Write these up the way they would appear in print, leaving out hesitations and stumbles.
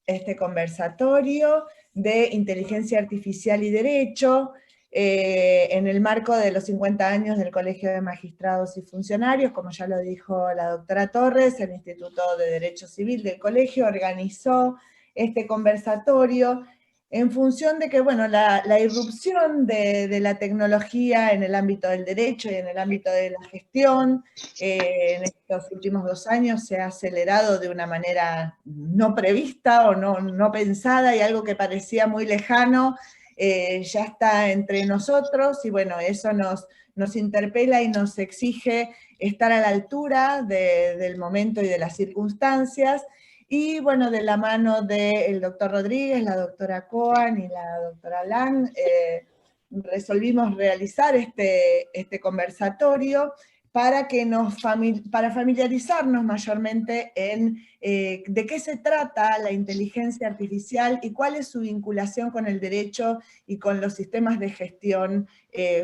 este conversatorio de inteligencia artificial y derecho, en el marco de los 50 años del Colegio de Magistrados y Funcionarios. Como ya lo dijo la doctora Torres, el Instituto de Derecho Civil del Colegio organizó este conversatorio en función de que, bueno, la irrupción de la tecnología en el ámbito del derecho y en el ámbito de la gestión, en estos últimos 2 años se ha acelerado de una manera no prevista o no pensada, y algo que parecía muy lejano, ya está entre nosotros, y bueno, eso nos interpela y nos exige estar a la altura del momento y de las circunstancias. Y bueno, de la mano del doctor Rodríguez, la doctora Coan y la doctora Lang, resolvimos realizar este conversatorio para familiarizarnos mayormente en de qué se trata la inteligencia artificial y cuál es su vinculación con el derecho y con los sistemas de gestión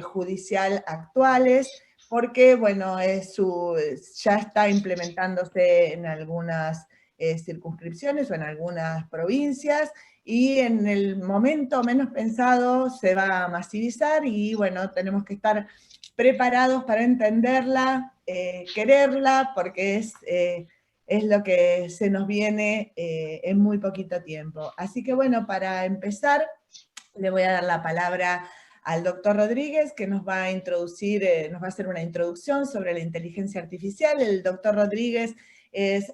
judicial actuales, porque bueno, ya está implementándose en algunas circunscripciones o en algunas provincias, y en el momento menos pensado se va a masivizar, y bueno, tenemos que estar preparados para entenderla, quererla, porque es lo que se nos viene en muy poquito tiempo. Así que bueno, para empezar, le voy a dar la palabra al doctor Rodríguez, que nos va a introducir, nos va a hacer una introducción sobre la inteligencia artificial. El doctor Rodríguez es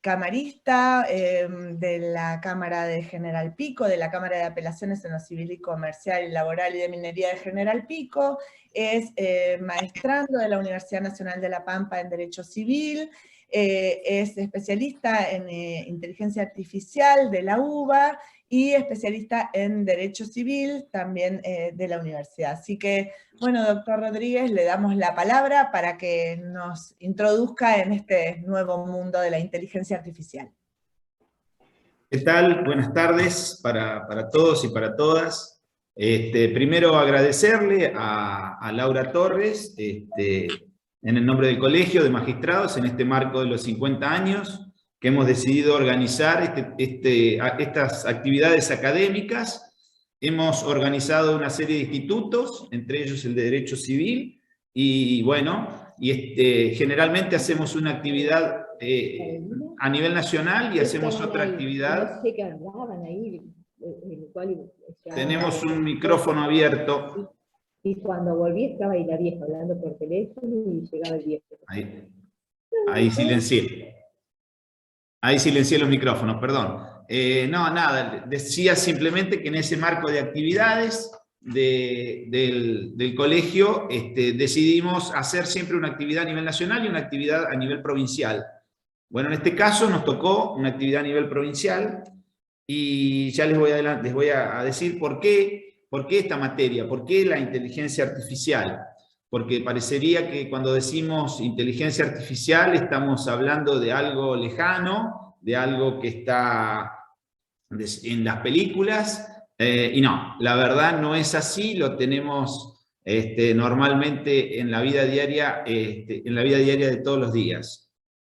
camarista de la Cámara de General Pico, de la Cámara de Apelaciones en lo Civil y Comercial y Laboral y de Minería de General Pico, es maestrando de la Universidad Nacional de La Pampa en Derecho Civil, es especialista en inteligencia artificial de la UBA y especialista en Derecho Civil también de la universidad. Así que, bueno, doctor Rodríguez, le damos la palabra para que nos introduzca en este nuevo mundo de la inteligencia artificial. ¿Qué tal? Buenas tardes para todos y para todas. Primero agradecerle a Laura Torres, en el nombre del Colegio de Magistrados, en este marco de los 50 años, que hemos decidido organizar estas actividades académicas. Hemos organizado una serie de institutos, entre ellos el de Derecho Civil, y bueno, generalmente hacemos una actividad a nivel nacional y hacemos otra actividad. Tenemos un micrófono abierto. Y cuando volví estaba ahí la vieja hablando por teléfono y llegaba el viejo. Ahí silencié. Ahí silencié los micrófonos, perdón. No, nada, decía simplemente que en ese marco de actividades del colegio decidimos hacer siempre una actividad a nivel nacional y una actividad a nivel provincial. Bueno, en este caso nos tocó una actividad a nivel provincial, y ya les voy a decir por qué esta materia, por qué la inteligencia artificial. Porque parecería que cuando decimos inteligencia artificial estamos hablando de algo lejano, de algo que está en las películas, y no, la verdad no es así, lo tenemos normalmente en la vida diaria, de todos los días,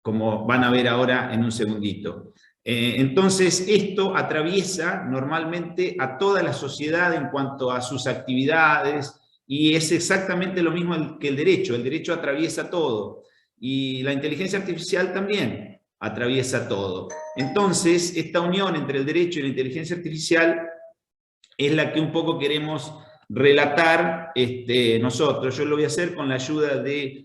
como van a ver ahora en un segundito. Entonces, esto atraviesa normalmente a toda la sociedad en cuanto a sus actividades, y es exactamente lo mismo que el derecho atraviesa todo, y la inteligencia artificial también atraviesa todo. Entonces, esta unión entre el derecho y la inteligencia artificial es la que un poco queremos relatar nosotros. Yo lo voy a hacer con la ayuda de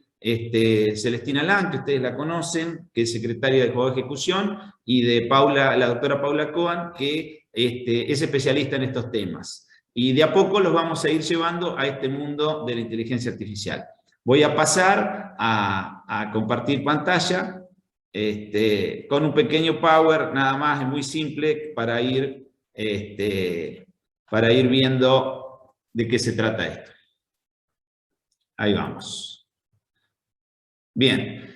Celestina Lang, que ustedes la conocen, que es secretaria de Juzgado de Ejecución, y de la doctora Paula Coan, que es especialista en estos temas. Y de a poco los vamos a ir llevando a este mundo de la inteligencia artificial. Voy a pasar a compartir pantalla con un pequeño power, nada más, es muy simple, para ir viendo de qué se trata esto. Ahí vamos. Bien.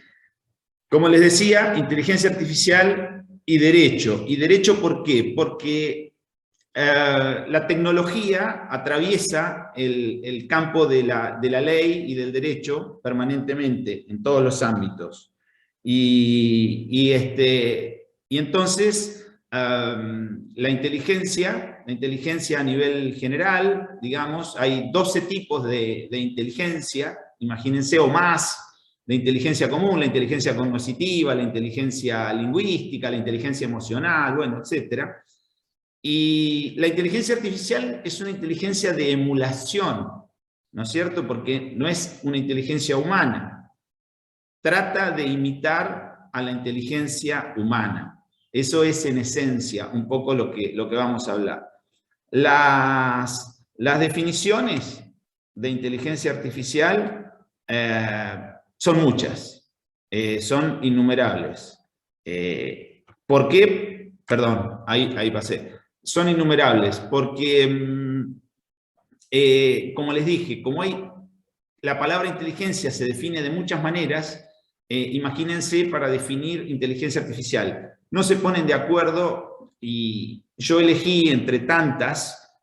Como les decía, inteligencia artificial y derecho. ¿Y derecho por qué? Porque la tecnología atraviesa el campo de la ley y del derecho permanentemente, en todos los ámbitos. Y entonces la inteligencia a nivel general, digamos, hay 12 tipos de inteligencia, imagínense, o más, de inteligencia común, la inteligencia cognitiva, la inteligencia lingüística, la inteligencia emocional, bueno, etc. Y la inteligencia artificial es una inteligencia de emulación, ¿no es cierto? Porque no es una inteligencia humana. Trata de imitar a la inteligencia humana. Eso es en esencia un poco lo que vamos a hablar. Las definiciones de inteligencia artificial son muchas, son innumerables. ¿Por qué? Perdón, ahí pasé. Son innumerables porque, como les dije, como la palabra inteligencia se define de muchas maneras, imagínense para definir inteligencia artificial. No se ponen de acuerdo y yo elegí entre tantas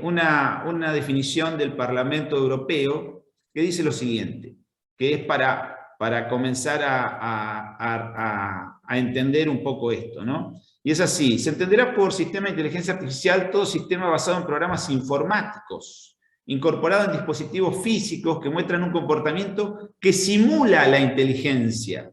una definición del Parlamento Europeo que dice lo siguiente, que es para comenzar a entender un poco esto, ¿no? Y es así, se entenderá por sistema de inteligencia artificial todo sistema basado en programas informáticos, incorporado en dispositivos físicos que muestran un comportamiento que simula la inteligencia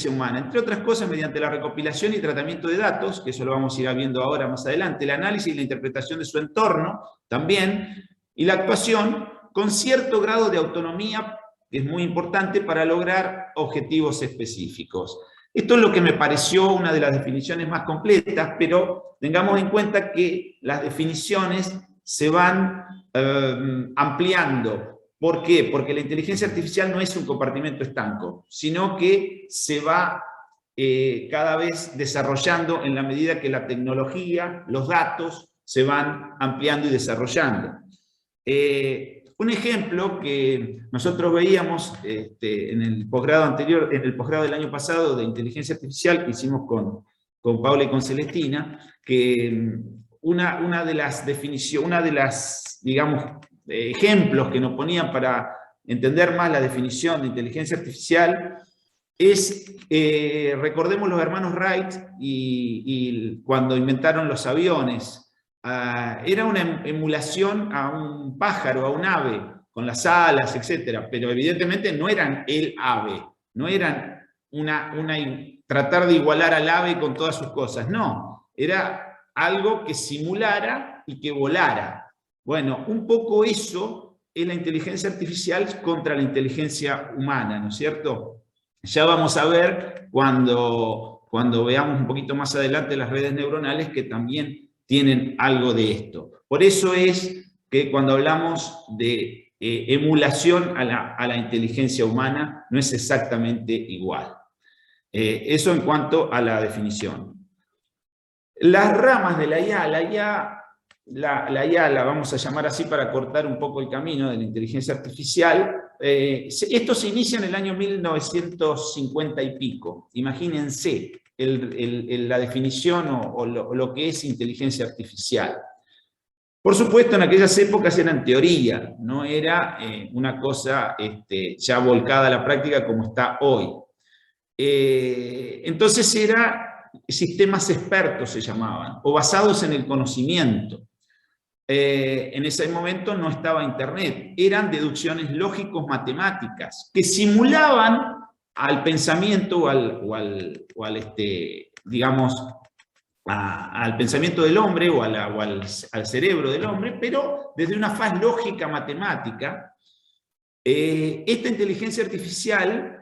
humana, entre otras cosas mediante la recopilación y tratamiento de datos, que eso lo vamos a ir viendo ahora más adelante, el análisis y la interpretación de su entorno también, y la actuación con cierto grado de autonomía, que es muy importante para lograr objetivos específicos. Esto es lo que me pareció una de las definiciones más completas, pero tengamos en cuenta que las definiciones se van ampliando. ¿Por qué? Porque la inteligencia artificial no es un compartimento estanco, sino que se va cada vez desarrollando en la medida que la tecnología, los datos, se van ampliando y desarrollando. Un ejemplo que nosotros veíamos en el posgrado anterior, en el posgrado del año pasado de inteligencia artificial que hicimos con Paula y con Celestina, que una de las definiciones, digamos, ejemplos que nos ponían para entender más la definición de inteligencia artificial es, recordemos los hermanos Wright y cuando inventaron los aviones. Era una emulación a un pájaro, a un ave, con las alas, etc. Pero evidentemente no eran el ave, no eran tratar de igualar al ave con todas sus cosas, no. Era algo que simulara y que volara. Bueno, un poco eso es la inteligencia artificial contra la inteligencia humana, ¿no es cierto? Ya vamos a ver cuando veamos un poquito más adelante las redes neuronales que también tienen algo de esto. Por eso es que cuando hablamos de emulación a la inteligencia humana, no es exactamente igual. Eso en cuanto a la definición. Las ramas de la IA, la IA la vamos a llamar así para cortar un poco el camino de la inteligencia artificial. Esto se inicia en el año 1950 y pico. Imagínense la definición o lo que es inteligencia artificial. Por supuesto, en aquellas épocas eran teoría, no era una cosa ya volcada a la práctica como está hoy. Entonces sistemas expertos se llamaban, o basados en el conocimiento. En ese momento no estaba Internet, eran deducciones lógicos-matemáticas que simulaban al pensamiento digamos, al pensamiento del hombre o al cerebro del hombre, pero desde una faz lógica matemática. Esta inteligencia artificial,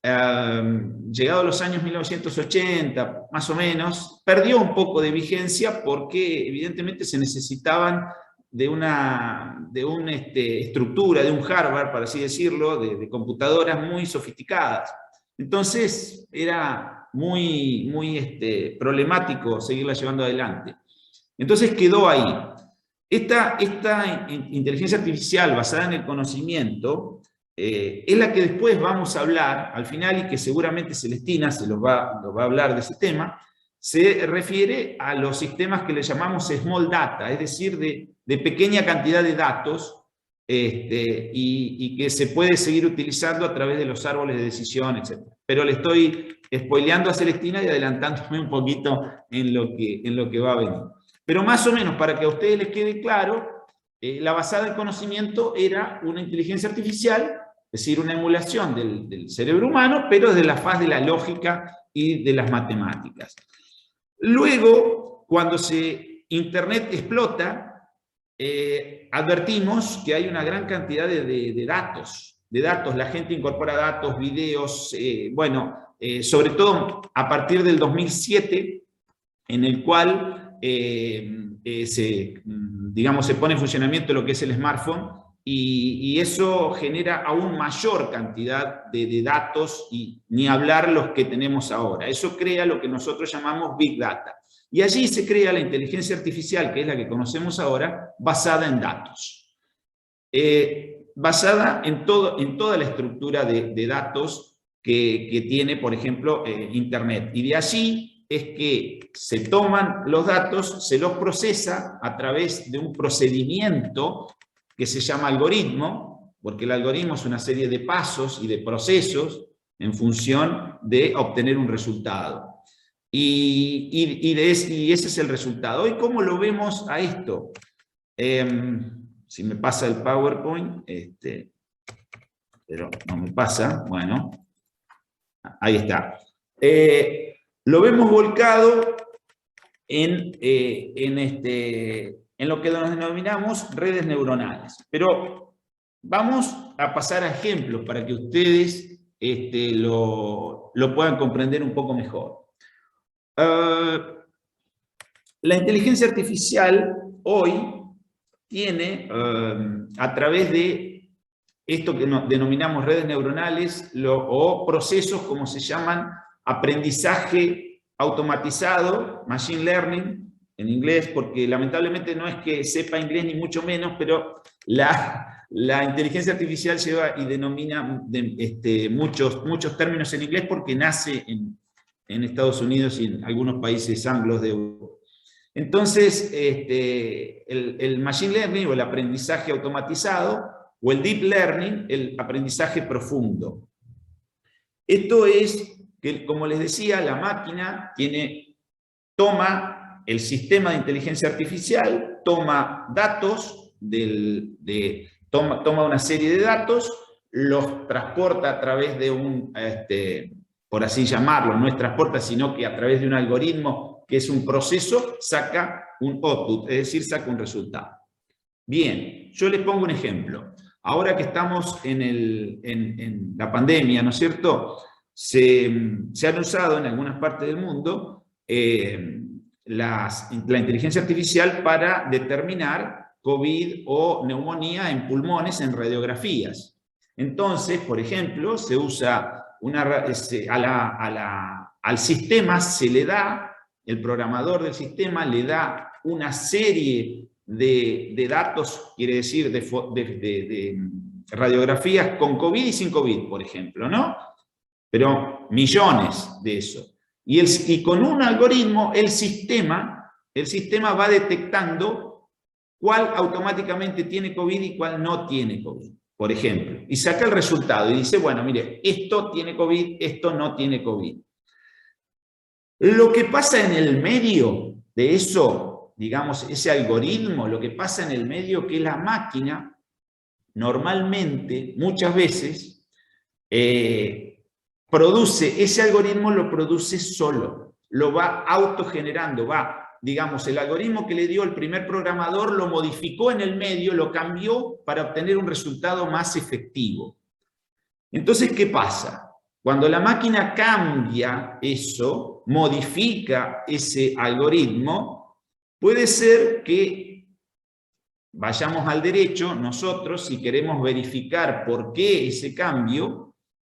llegado a los años 1980, más o menos, perdió un poco de vigencia porque evidentemente se necesitaban de una estructura, de un hardware, por así decirlo, de computadoras muy sofisticadas. Entonces era muy problemático seguirla llevando adelante. Entonces quedó ahí. Esta inteligencia artificial basada en el conocimiento es la que después vamos a hablar al final y que seguramente Celestina se los va a hablar de ese tema. Se refiere a los sistemas que le llamamos small data, es decir, de pequeña cantidad de datos y que se puede seguir utilizando a través de los árboles de decisión, etc. pero le estoy spoileando a Celestina y adelantándome un poquito en lo que va a venir. Pero más o menos, para que a ustedes les quede claro, la basada en conocimiento era una inteligencia artificial, es decir, una emulación del cerebro humano, pero desde la faz de la lógica y de las matemáticas. Luego, cuando Internet explota, advertimos que hay una gran cantidad de datos. La gente incorpora datos, videos, sobre todo a partir del 2007, en el cual se pone en funcionamiento lo que es el smartphone, y eso genera aún mayor cantidad de datos, y ni hablar los que tenemos ahora. Eso crea lo que nosotros llamamos Big Data. Y allí se crea la inteligencia artificial, que es la que conocemos ahora, basada en datos. Basada en toda la estructura de datos que tiene, por ejemplo, Internet. Y de allí es que se toman los datos, se los procesa a través de un procedimiento que se llama algoritmo, porque el algoritmo es una serie de pasos y de procesos en función de obtener un resultado. Y ese es el resultado. ¿Y cómo lo vemos a esto? Si me pasa el PowerPoint, pero no me pasa, bueno, ahí está. Lo vemos volcado en lo que nos denominamos redes neuronales. Pero vamos a pasar a ejemplos para que ustedes lo puedan comprender un poco mejor. La inteligencia artificial hoy tiene, a través de esto que denominamos redes neuronales, o procesos como se llaman aprendizaje automatizado, machine learning, en inglés, porque lamentablemente no es que sepa inglés ni mucho menos, pero la inteligencia artificial lleva y denomina muchos términos en inglés porque nace en Estados Unidos y en algunos países anglos de Europa. Entonces, el machine learning, o el aprendizaje automatizado, o el deep learning, el aprendizaje profundo. Esto es que, como les decía, la máquina toma el sistema de inteligencia artificial, toma datos, toma una serie de datos, los transporta a través de un, por así llamarlo, no es transporta, sino que a través de un algoritmo que es un proceso, saca un output, es decir, saca un resultado. Bien, yo les pongo un ejemplo. Ahora que estamos en la pandemia, ¿no es cierto?, se han usado en algunas partes del mundo la inteligencia artificial para determinar COVID o neumonía en pulmones en radiografías. Entonces, por ejemplo, se usa al sistema se le da, el programador del sistema le da una serie de datos, quiere decir, de radiografías con COVID y sin COVID, por ejemplo, ¿no? Pero millones de eso. Y con un algoritmo, el sistema va detectando cuál automáticamente tiene COVID y cuál no tiene COVID, por ejemplo. Y saca el resultado y dice, bueno, mire, esto tiene COVID, esto no tiene COVID. Lo que pasa en el medio de eso, digamos, ese algoritmo, lo que pasa en el medio, que la máquina, normalmente, muchas veces, ese algoritmo lo produce solo, lo va autogenerando, digamos, el algoritmo que le dio el primer programador lo modificó en el medio, lo cambió para obtener un resultado más efectivo. Entonces, ¿qué pasa? Cuando la máquina cambia eso, modifica ese algoritmo, puede ser que vayamos al derecho nosotros, si queremos verificar por qué ese cambio,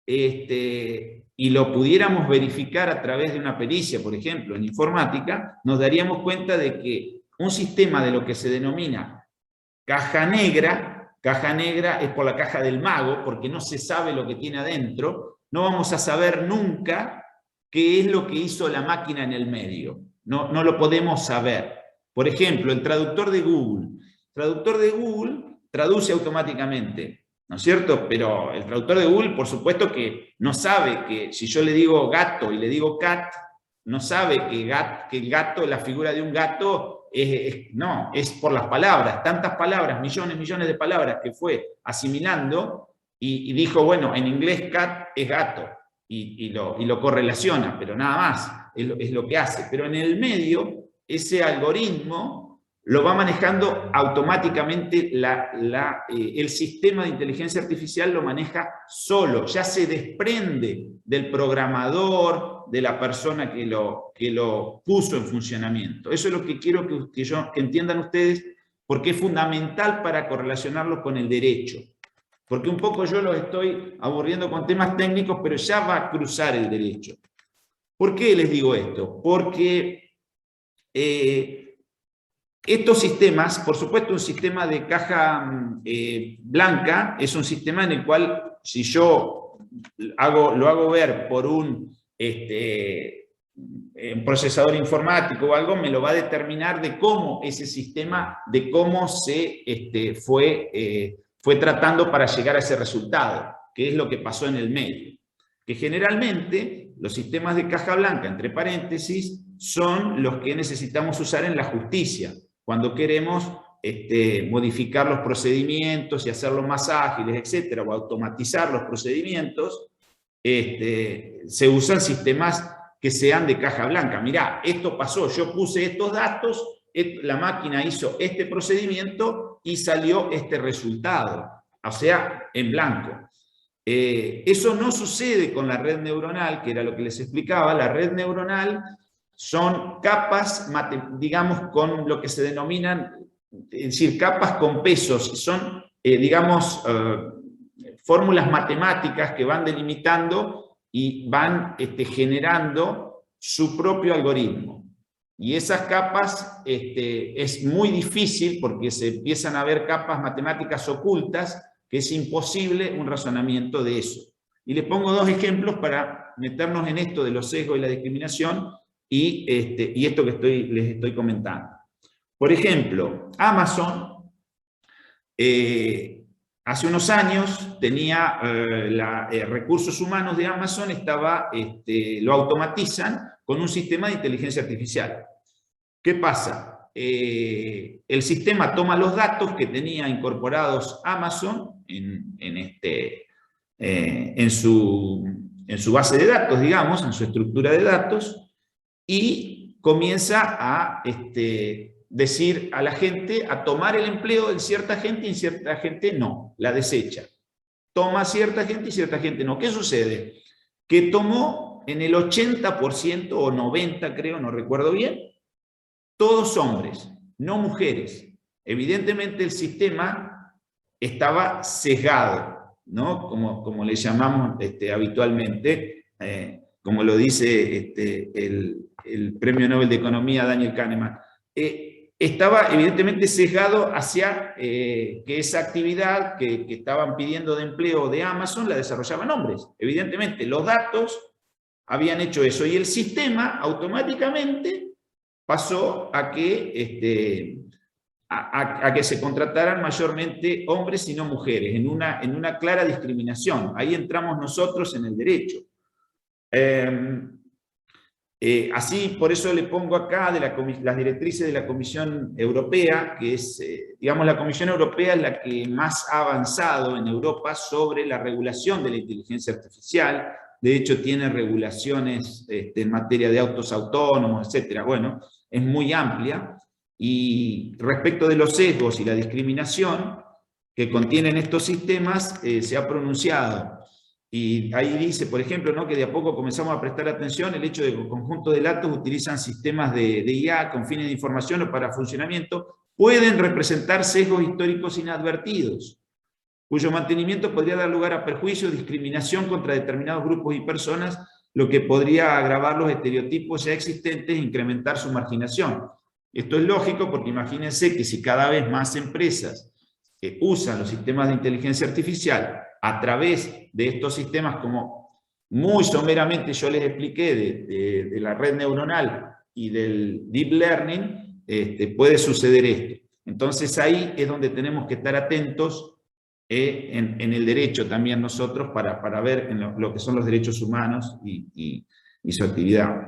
y lo pudiéramos verificar a través de una pericia, por ejemplo, en informática, nos daríamos cuenta de que un sistema de lo que se denomina caja negra es por la caja del mago, porque no se sabe lo que tiene adentro, no vamos a saber nunca qué es lo que hizo la máquina en el medio, no lo podemos saber. Por ejemplo, el traductor de Google traduce automáticamente ¿no es cierto? Pero el traductor de Google, por supuesto que no sabe que si yo le digo gato y le digo cat, no sabe que el gato, la figura de un gato, no, es por las palabras, tantas palabras, millones de palabras que fue asimilando y dijo, bueno, en inglés cat es gato y lo correlaciona, pero nada más, es lo que hace. Pero en el medio, ese algoritmo lo va manejando automáticamente, el sistema de inteligencia artificial lo maneja solo, ya se desprende del programador, de la persona que lo puso en funcionamiento. Eso es lo que quiero que entiendan ustedes, porque es fundamental para correlacionarlo con el derecho. Porque un poco yo los estoy aburriendo con temas técnicos, pero ya va a cruzar el derecho. ¿Por qué les digo esto? Porque estos sistemas, por supuesto, un sistema de caja blanca es un sistema en el cual, si yo lo hago ver por un procesador informático o algo, me lo va a determinar de cómo ese sistema, de cómo se fue tratando para llegar a ese resultado, que es lo que pasó en el medio. Que generalmente los sistemas de caja blanca, entre paréntesis, son los que necesitamos usar en la justicia, cuando queremos modificar los procedimientos y hacerlos más ágiles, etcétera, o automatizar los procedimientos, se usan sistemas que sean de caja blanca. Mirá, esto pasó, yo puse estos datos, la máquina hizo este procedimiento y salió este resultado, o sea, en blanco. Eso no sucede con la red neuronal, que era lo que les explicaba. La red neuronal son capas, digamos, con lo que se denominan, es decir, capas con pesos, son, digamos, fórmulas matemáticas que van delimitando y van generando su propio algoritmo. Y esas capas es muy difícil porque se empiezan a ver capas matemáticas ocultas que es imposible un razonamiento de eso. Y les pongo dos ejemplos para meternos en esto de los sesgos y la discriminación y esto que les estoy comentando. Por ejemplo, Amazon, hace unos años tenía recursos humanos de Amazon, lo automatizan con un sistema de inteligencia artificial. ¿Qué pasa? El sistema toma los datos que tenía incorporados Amazon en su base de datos, digamos, en su estructura de datos, y comienza a decir a la gente, a tomar el empleo de cierta gente y en cierta gente no, la desecha. Toma cierta gente y cierta gente no. ¿Qué sucede? Que tomó en el 80% o 90%, creo, no recuerdo bien, todos hombres, no mujeres. Evidentemente el sistema estaba sesgado, ¿no? Como le llamamos habitualmente, como lo dice el Premio Nobel de Economía Daniel Kahneman. Estaba evidentemente sesgado hacia que esa actividad que estaban pidiendo de empleo de Amazon la desarrollaban hombres. Evidentemente los datos habían hecho eso y el sistema automáticamente pasó a que se contrataran mayormente hombres y no mujeres, en una clara discriminación. Ahí entramos nosotros en el derecho. Así, por eso le pongo acá las directrices de la Comisión Europea, que es, digamos, la Comisión Europea es la que más ha avanzado en Europa sobre la regulación de la inteligencia artificial. De hecho, tiene regulaciones en materia de autos autónomos, etcétera. Bueno, es muy amplia. Y respecto de los sesgos y la discriminación que contienen estos sistemas, se ha pronunciado. Y ahí dice, por ejemplo, ¿no?, que de a poco comenzamos a prestar atención el hecho de que el conjunto de datos utilizan sistemas de IA con fines de información o para funcionamiento, pueden representar sesgos históricos inadvertidos, cuyo mantenimiento podría dar lugar a perjuicios, discriminación contra determinados grupos y personas, lo que podría agravar los estereotipos ya existentes e incrementar su marginación. Esto es lógico porque imagínense que si cada vez más empresas usan los sistemas de inteligencia artificial a través de estos sistemas, como muy someramente yo les expliqué de la red neuronal y del deep learning, puede suceder esto. Entonces ahí es donde tenemos que estar atentos en el derecho también nosotros para ver en lo que son los derechos humanos y su actividad.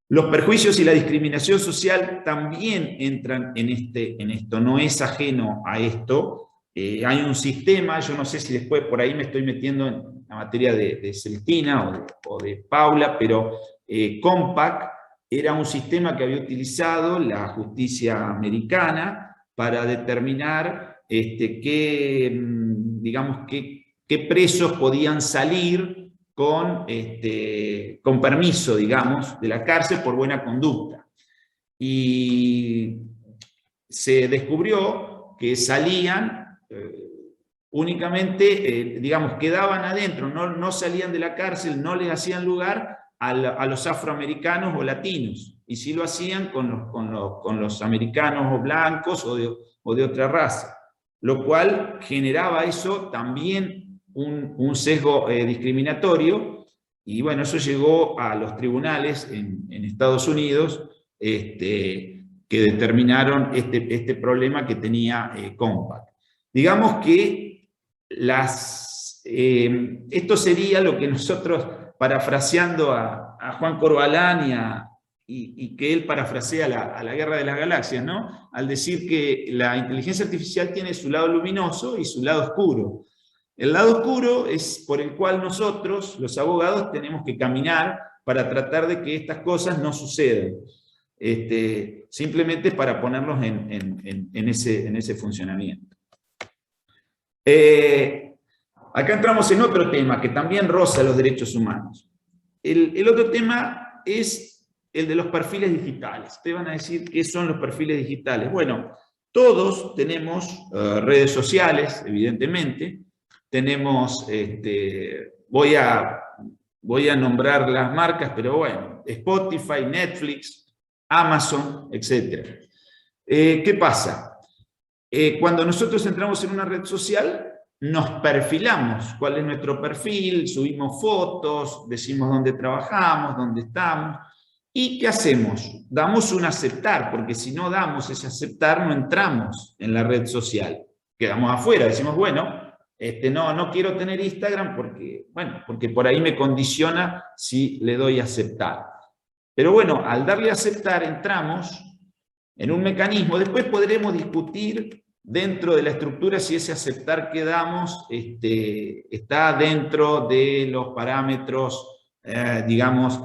Los perjuicios y la discriminación social también entran en esto, no es ajeno a esto. Hay un sistema, yo no sé si después por ahí me estoy metiendo en la materia de Celestina o de Paula, pero COMPAC era un sistema que había utilizado la justicia americana para determinar qué presos podían salir con permiso, digamos, de la cárcel por buena conducta. Y se descubrió que salían únicamente, digamos, quedaban adentro, no salían de la cárcel, no les hacían lugar a los afroamericanos o latinos, y sí lo hacían con los americanos o blancos o de otra raza, lo cual generaba eso también un sesgo discriminatorio, y bueno, eso llegó a los tribunales en Estados Unidos, que determinaron este problema que tenía COMPAC. Digamos que esto sería lo que nosotros, parafraseando a Juan Corvalán y que él parafrasea a la Guerra de las Galaxias, ¿no? Al decir que la inteligencia artificial tiene su lado luminoso y su lado oscuro. El lado oscuro es por el cual nosotros, los abogados, tenemos que caminar para tratar de que estas cosas no sucedan. Simplemente para ponerlos en ese funcionamiento. Acá entramos en otro tema que también roza los derechos humanos. El otro tema es el de los perfiles digitales. Ustedes van a decir, ¿qué son los perfiles digitales? Bueno, todos tenemos redes sociales, evidentemente. Tenemos, voy a nombrar las marcas, pero bueno, Spotify, Netflix, Amazon, etc. ¿Qué pasa? Cuando nosotros entramos en una red social, nos perfilamos. ¿Cuál es nuestro perfil? Subimos fotos, decimos dónde trabajamos, dónde estamos. ¿Y qué hacemos? Damos un aceptar, porque si no damos ese aceptar, no entramos en la red social. Quedamos afuera, decimos, bueno, no quiero tener Instagram porque por ahí me condiciona si le doy aceptar. Pero bueno, al darle a aceptar entramos en un mecanismo. Después podremos discutir dentro de la estructura si ese aceptar que damos está dentro de los parámetros, digamos,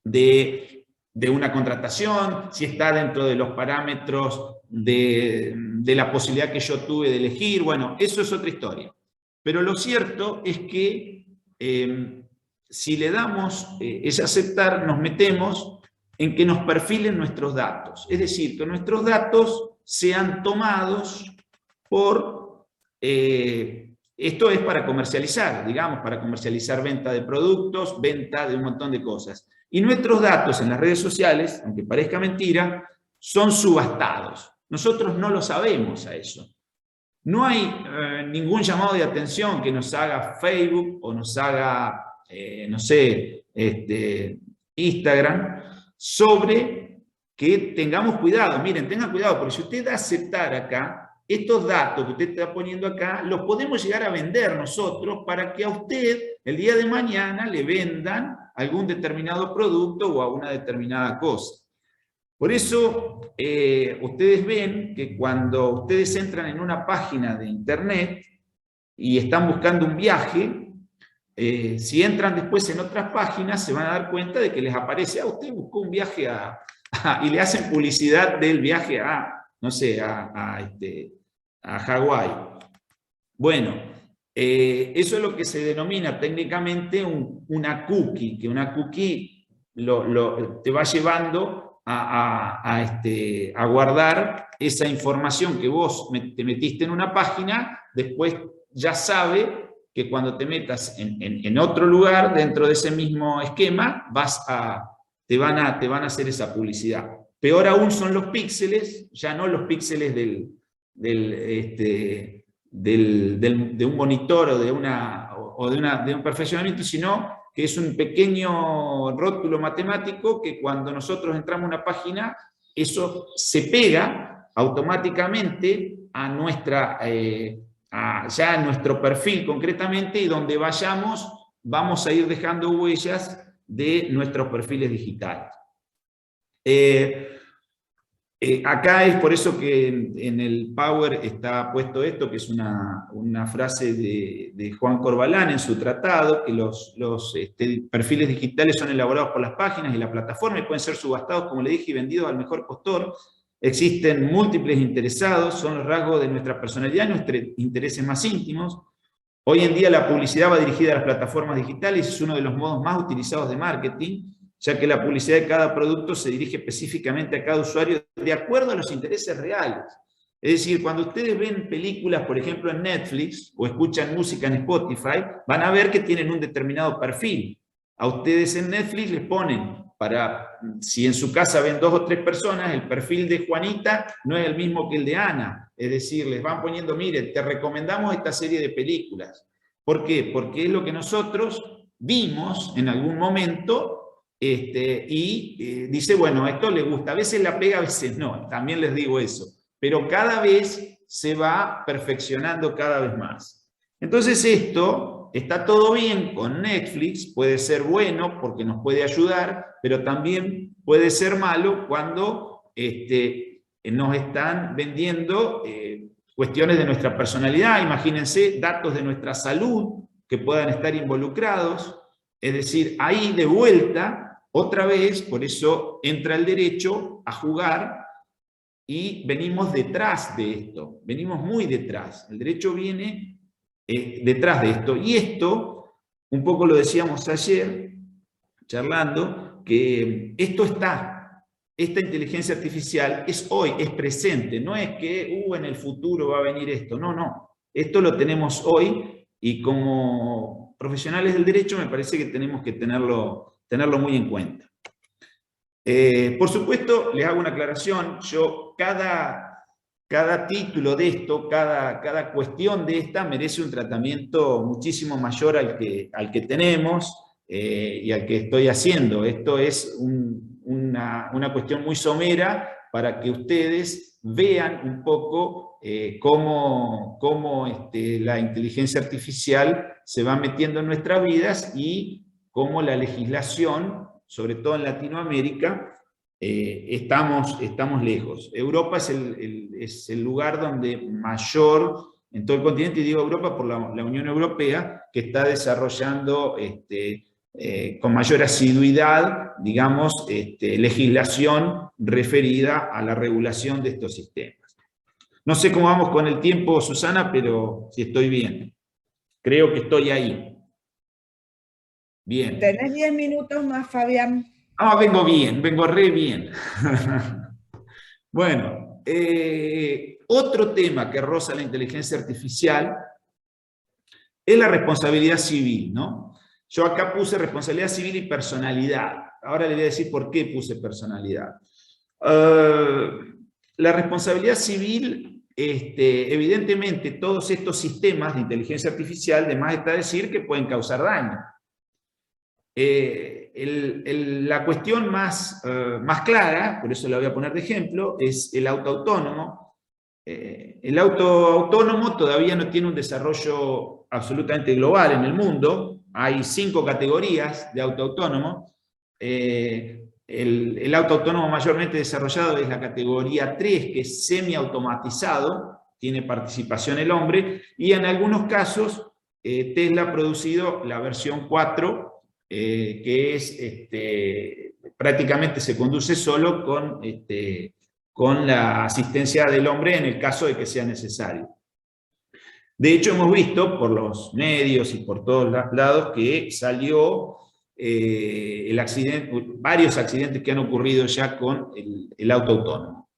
de una contratación, si está dentro de los parámetros de la posibilidad que yo tuve de elegir. Bueno, eso es otra historia. Pero lo cierto es que si le damos ese aceptar, nos metemos en que nos perfilen nuestros datos. Es decir, que nuestros datos sean tomados por... esto es para comercializar, digamos, para comercializar venta de productos, venta de un montón de cosas. Y nuestros datos en las redes sociales, aunque parezca mentira, son subastados. Nosotros no lo sabemos a eso. No hay ningún llamado de atención que nos haga Facebook o nos haga, no sé, Instagram, sobre que tengamos cuidado. Miren, tengan cuidado, porque si usted da a aceptar acá, estos datos que usted está poniendo acá, los podemos llegar a vender nosotros para que a usted el día de mañana le vendan algún determinado producto o a una determinada cosa. Por eso, ustedes ven que cuando ustedes entran en una página de internet y están buscando un viaje, si entran después en otras páginas, se van a dar cuenta de que les aparece, usted buscó un viaje y le hacen publicidad del viaje no sé, a Hawái. Bueno, eso es lo que se denomina técnicamente una cookie, que una cookie te va llevando a guardar esa información que vos te metiste en una página, después ya sabe que cuando te metas en otro lugar, dentro de ese mismo esquema, te van a hacer esa publicidad. Peor aún son los píxeles, ya no los píxeles de un monitor o de un perfeccionamiento, sino que es un pequeño rótulo matemático que cuando nosotros entramos a una página, eso se pega automáticamente a ya nuestro perfil concretamente, y donde vayamos vamos a ir dejando huellas de nuestros perfiles digitales. Acá es por eso que en el Power está puesto esto, que es una frase de Juan Corbalán en su tratado, que los perfiles digitales son elaborados por las páginas y la plataforma y pueden ser subastados, como le dije, y vendidos al mejor postor. Existen múltiples interesados, son los rasgos de nuestra personalidad, nuestros intereses más íntimos. Hoy en día la publicidad va dirigida a las plataformas digitales, es uno de los modos más utilizados de marketing, ya que la publicidad de cada producto se dirige específicamente a cada usuario de acuerdo a los intereses reales. Es decir, cuando ustedes ven películas, por ejemplo, en Netflix, o escuchan música en Spotify, van a ver que tienen un determinado perfil. A ustedes en Netflix les ponen, si en su casa ven 2 o 3 personas, el perfil de Juanita no es el mismo que el de Ana. Es decir, les van poniendo, mire, te recomendamos esta serie de películas. ¿Por qué? Porque es lo que nosotros vimos en algún momento, dice, bueno, esto le gusta, a veces la pega, a veces no, también les digo eso, pero cada vez se va perfeccionando cada vez más. Entonces esto está todo bien con Netflix, puede ser bueno porque nos puede ayudar, pero también puede ser malo cuando nos están vendiendo cuestiones de nuestra personalidad, imagínense datos de nuestra salud que puedan estar involucrados, es decir, ahí de vuelta, otra vez, por eso entra el derecho a jugar y venimos detrás de esto, venimos muy detrás. El derecho viene detrás de esto. Y esto, un poco lo decíamos ayer, charlando, que esto está, esta inteligencia artificial es hoy, es presente, no es que en el futuro va a venir esto, no, no. Esto lo tenemos hoy y como profesionales del derecho me parece que tenemos que tenerlo muy en cuenta. Por supuesto, les hago una aclaración, yo cada título de esto, cada cuestión de esta merece un tratamiento muchísimo mayor al que tenemos y al que estoy haciendo. Esto es una cuestión muy somera para que ustedes vean un poco cómo la inteligencia artificial se va metiendo en nuestras vidas y cómo la legislación, sobre todo en Latinoamérica, estamos lejos. Europa es el lugar donde mayor, en todo el continente, y digo Europa por la Unión Europea, que está desarrollando con mayor asiduidad, digamos, legislación referida a la regulación de estos sistemas. No sé cómo vamos con el tiempo, Susana, pero si estoy bien. Creo que estoy ahí. Bien. Tenés 10 minutos más, Fabián. Ah, vengo bien, vengo re bien. Bueno, otro tema que roza la inteligencia artificial es la responsabilidad civil, ¿no? Yo acá puse responsabilidad civil y personalidad. Ahora le voy a decir por qué puse personalidad. La responsabilidad civil, evidentemente, todos estos sistemas de inteligencia artificial, de más está decir que pueden causar daño. La cuestión más clara, por eso la voy a poner de ejemplo, es el auto autónomo. El auto autónomo todavía no tiene un desarrollo absolutamente global en el mundo. Hay 5 categorías de auto autónomo. El auto autónomo mayormente desarrollado es la categoría 3, que es semiautomatizado, tiene participación el hombre, y en algunos casos Tesla ha producido la versión 4, que es prácticamente se conduce solo con la asistencia del hombre en el caso de que sea necesario. De hecho, hemos visto por los medios y por todos lados que salió varios accidentes que han ocurrido ya con el auto autónomo.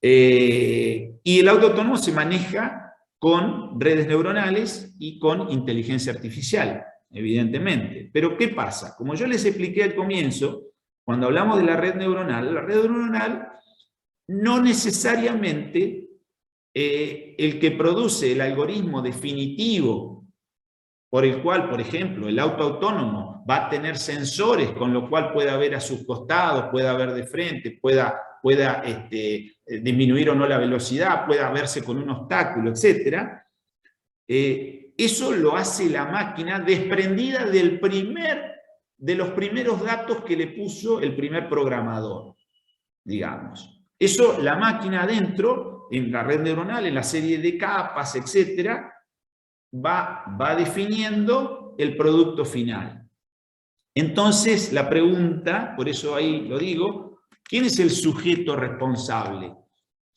Y el auto autónomo se maneja con redes neuronales y con inteligencia artificial, evidentemente. Pero ¿qué pasa? Como yo les expliqué al comienzo, cuando hablamos de la red neuronal no necesariamente el que produce el algoritmo definitivo por el cual, por ejemplo, el auto autónomo va a tener sensores, con lo cual pueda ver a sus costados, pueda ver de frente, pueda disminuir o no la velocidad, pueda verse con un obstáculo, etc. eso lo hace la máquina desprendida de los primeros datos que le puso el primer programador, digamos. Eso la máquina adentro, en la red neuronal, en la serie de capas, etcétera, va definiendo el producto final. Entonces, la pregunta, por eso ahí lo digo, ¿quién es el sujeto responsable?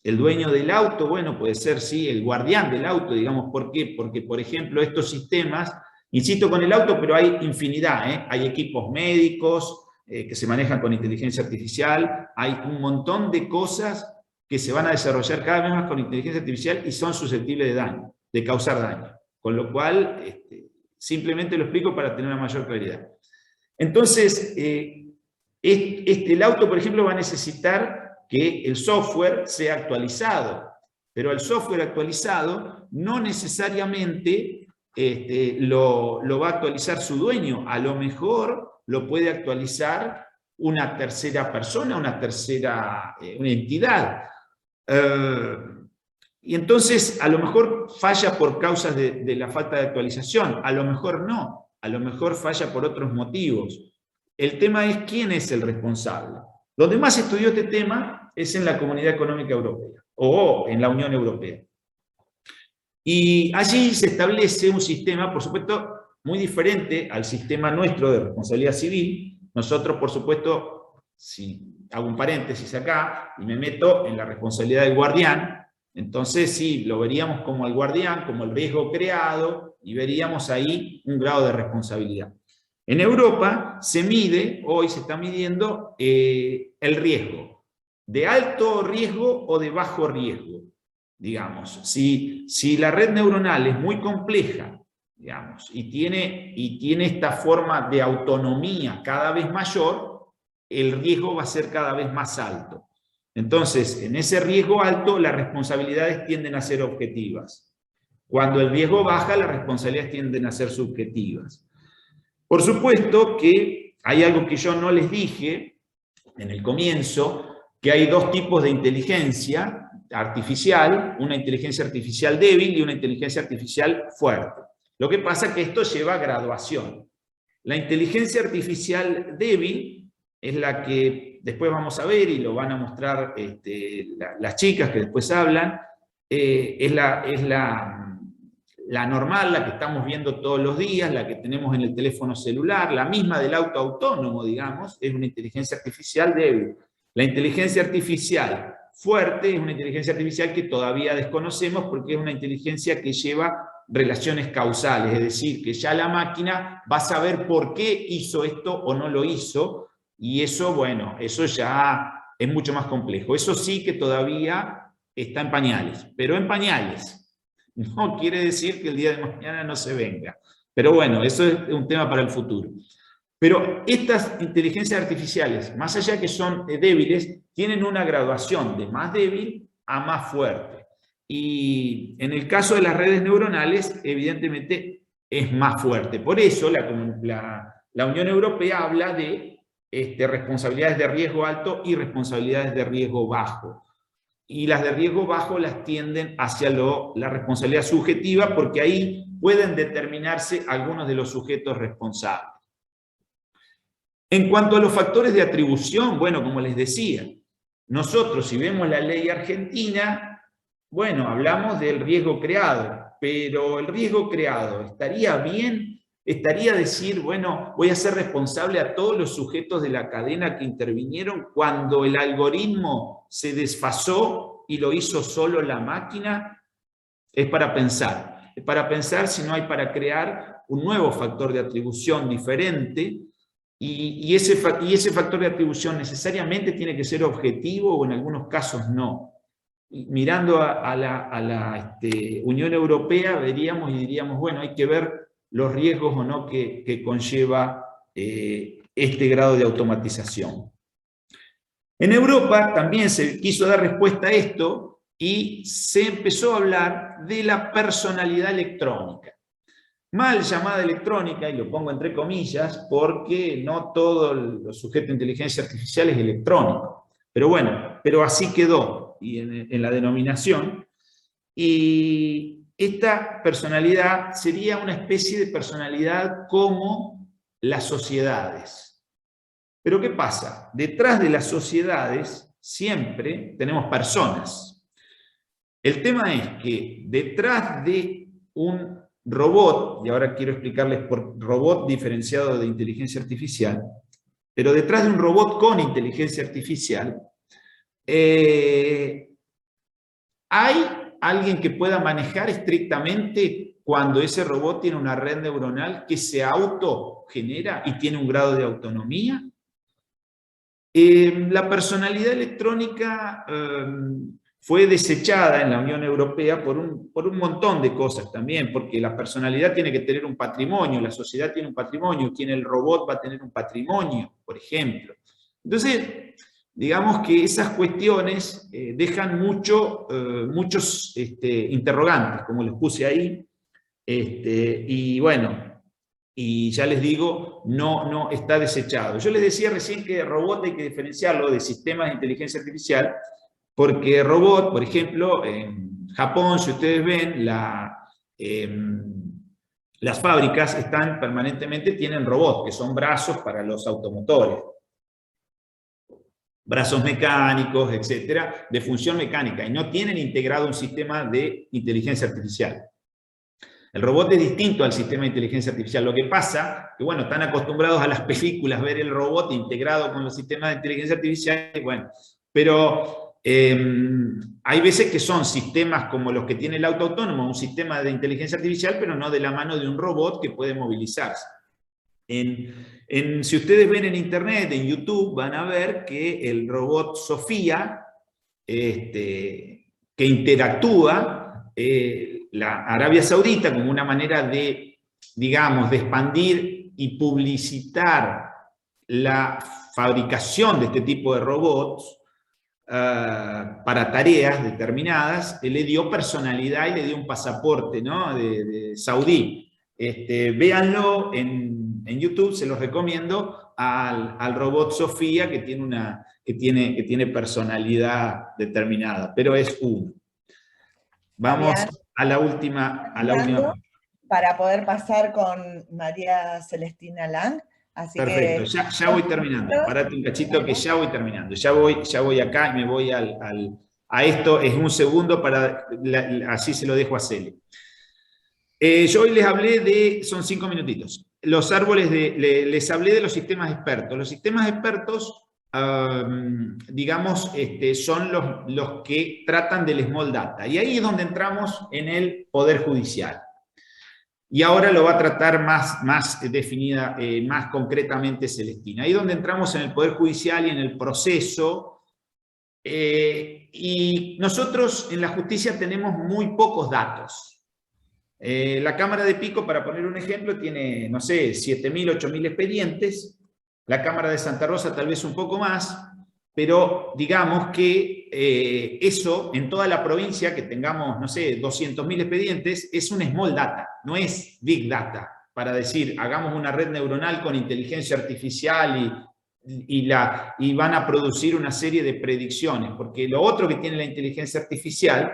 ¿El dueño del auto? Bueno, puede ser, sí, el guardián del auto, digamos. ¿Por qué? Porque, por ejemplo, estos sistemas, insisto con el auto, pero hay infinidad, ¿eh? Hay equipos médicos que se manejan con inteligencia artificial, hay un montón de cosas que se van a desarrollar cada vez más con inteligencia artificial y son susceptibles de daño, de causar daño. Con lo cual, simplemente lo explico para tener una mayor claridad. Entonces, el auto, por ejemplo, va a necesitar que el software sea actualizado, pero el software actualizado no necesariamente lo va a actualizar su dueño, a lo mejor lo puede actualizar una tercera persona, una entidad. Y entonces, a lo mejor falla por causas de la falta de actualización, a lo mejor no, a lo mejor falla por otros motivos. El tema es quién es el responsable. Donde más se estudió este tema es en la Comunidad Económica Europea, o en la Unión Europea. Y allí se establece un sistema, por supuesto, muy diferente al sistema nuestro de responsabilidad civil. Nosotros, por supuesto, si hago un paréntesis acá y me meto en la responsabilidad del guardián, entonces sí, lo veríamos como el guardián, como el riesgo creado, y veríamos ahí un grado de responsabilidad. En Europa se mide, hoy se está midiendo el riesgo, de alto riesgo o de bajo riesgo, digamos. Si la red neuronal es muy compleja, digamos, y tiene esta forma de autonomía cada vez mayor, el riesgo va a ser cada vez más alto. Entonces, en ese riesgo alto, las responsabilidades tienden a ser objetivas. Cuando el riesgo baja, las responsabilidades tienden a ser subjetivas. Por supuesto que hay algo que yo no les dije en el comienzo, que hay dos tipos de inteligencia artificial, una inteligencia artificial débil y una inteligencia artificial fuerte. Lo que pasa es que esto lleva a graduación. La inteligencia artificial débil es la que después vamos a ver y lo van a mostrar las chicas que después hablan, es la normal, la que estamos viendo todos los días, la que tenemos en el teléfono celular, la misma del auto autónomo, digamos, es una inteligencia artificial débil. La inteligencia artificial fuerte es una inteligencia artificial que todavía desconocemos porque es una inteligencia que lleva relaciones causales, es decir, que ya la máquina va a saber por qué hizo esto o no lo hizo, y eso, bueno, eso ya es mucho más complejo. Eso sí que todavía está en pañales, pero en pañales. No quiere decir que el día de mañana no se venga. Pero bueno, eso es un tema para el futuro. Pero estas inteligencias artificiales, más allá que son débiles, tienen una graduación de más débil a más fuerte. Y en el caso de las redes neuronales, evidentemente es más fuerte. Por eso la Unión Europea habla de responsabilidades de riesgo alto y responsabilidades de riesgo bajo. Y las de riesgo bajo las tienden hacia la responsabilidad subjetiva, porque ahí pueden determinarse algunos de los sujetos responsables. En cuanto a los factores de atribución, bueno, como les decía, nosotros si vemos la ley argentina, bueno, hablamos del riesgo creado, pero el riesgo creado, ¿estaría bien? ¿Estaría decir, bueno, voy a ser responsable a todos los sujetos de la cadena que intervinieron cuando el algoritmo se desfasó y lo hizo solo la máquina? Es para pensar. Es para pensar si no hay para crear un nuevo factor de atribución diferente, y ese factor de atribución necesariamente tiene que ser objetivo o en algunos casos no. Y mirando a la Unión Europea veríamos y diríamos, bueno, hay que ver los riesgos o no que conlleva este grado de automatización. En Europa también se quiso dar respuesta a esto y se empezó a hablar de la personalidad electrónica. Mal llamada electrónica, y lo pongo entre comillas, porque no todo el sujeto de inteligencia artificial es electrónico. Pero bueno, pero así quedó en la denominación. Y esta personalidad sería una especie de personalidad como las sociedades. Pero ¿qué pasa? Detrás de las sociedades siempre tenemos personas. El tema es que detrás de un robot, y ahora quiero explicarles por robot diferenciado de inteligencia artificial, pero detrás de un robot con inteligencia artificial, hay alguien que pueda manejar estrictamente cuando ese robot tiene una red neuronal que se autogenera y tiene un grado de autonomía. La personalidad electrónica fue desechada en la Unión Europea por un montón de cosas también, porque la personalidad tiene que tener un patrimonio, la sociedad tiene un patrimonio, quien el robot va a tener un patrimonio, por ejemplo. Entonces, digamos que esas cuestiones dejan muchos interrogantes, como les puse ahí, y bueno, y ya les digo, no está desechado. Yo les decía recién que robot hay que diferenciarlo de sistemas de inteligencia artificial, porque robot, por ejemplo, en Japón, si ustedes ven, las fábricas permanentemente tienen robots, que son brazos para los automotores. Brazos mecánicos, etcétera, de función mecánica, y no tienen integrado un sistema de inteligencia artificial. El robot es distinto al sistema de inteligencia artificial. Lo que pasa, que bueno, están acostumbrados a las películas, ver el robot integrado con los sistemas de inteligencia artificial, bueno, pero hay veces que son sistemas como los que tiene el auto autónomo, un sistema de inteligencia artificial, pero no de la mano de un robot que puede movilizarse. Si ustedes ven en internet, en YouTube, van a ver que el robot Sofía, que interactúa, la Arabia Saudita, como una manera de, digamos, de expandir y publicitar la fabricación de este tipo de robots para tareas determinadas, le dio personalidad y le dio un pasaporte, ¿no?, de saudí. Véanlo en YouTube, se los recomiendo, al robot Sofía, que tiene personalidad determinada, pero es uno. Vamos a la última. Para poder pasar con María Celestina Lang. Así perfecto, que, ya voy terminando. Parate un cachito que ya voy terminando. Ya voy acá y me voy a esto. Es un segundo, así se lo dejo a Cele. Yo hoy les hablé son 5 minutitos. Los árboles les hablé de los sistemas expertos. Los sistemas expertos, digamos, son los que tratan del small data. Y ahí es donde entramos en el Poder Judicial. Y ahora lo va a tratar más definida, más concretamente Celestina. Ahí es donde entramos en el Poder Judicial y en el proceso. Y nosotros en la justicia tenemos muy pocos datos. La Cámara de Pico, para poner un ejemplo, tiene, no sé, 7.000, 8.000 expedientes. La Cámara de Santa Rosa tal vez un poco más, pero digamos que eso en toda la provincia, que tengamos, no sé, 200.000 expedientes, es un small data, no es big data, para decir, hagamos una red neuronal con inteligencia artificial y van a producir una serie de predicciones, porque lo otro que tiene la inteligencia artificial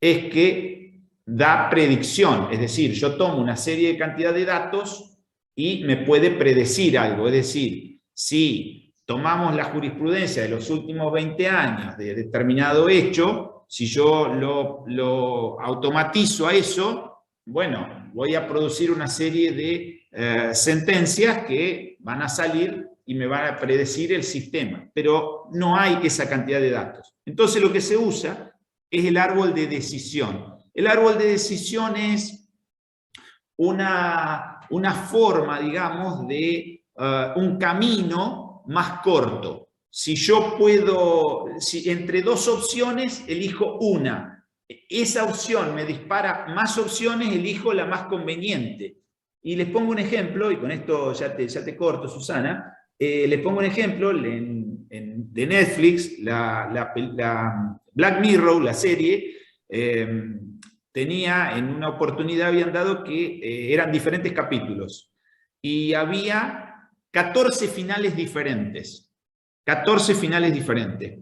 es que da predicción, es decir, yo tomo una serie de cantidad de datos y me puede predecir algo, es decir, si tomamos la jurisprudencia de los últimos 20 años de determinado hecho, si yo lo automatizo a eso, bueno, voy a producir una serie de sentencias que van a salir y me van a predecir el sistema, pero no hay esa cantidad de datos. Entonces lo que se usa es el árbol de decisión. El árbol de decisión es una forma, digamos, de un camino más corto. Si entre dos opciones elijo una, esa opción me dispara más opciones, elijo la más conveniente. Y les pongo un ejemplo, y con esto ya te corto, Susana. Les pongo un ejemplo de Netflix, la Black Mirror, la serie, tenía en una oportunidad, habían dado que eran diferentes capítulos y había 14 finales diferentes,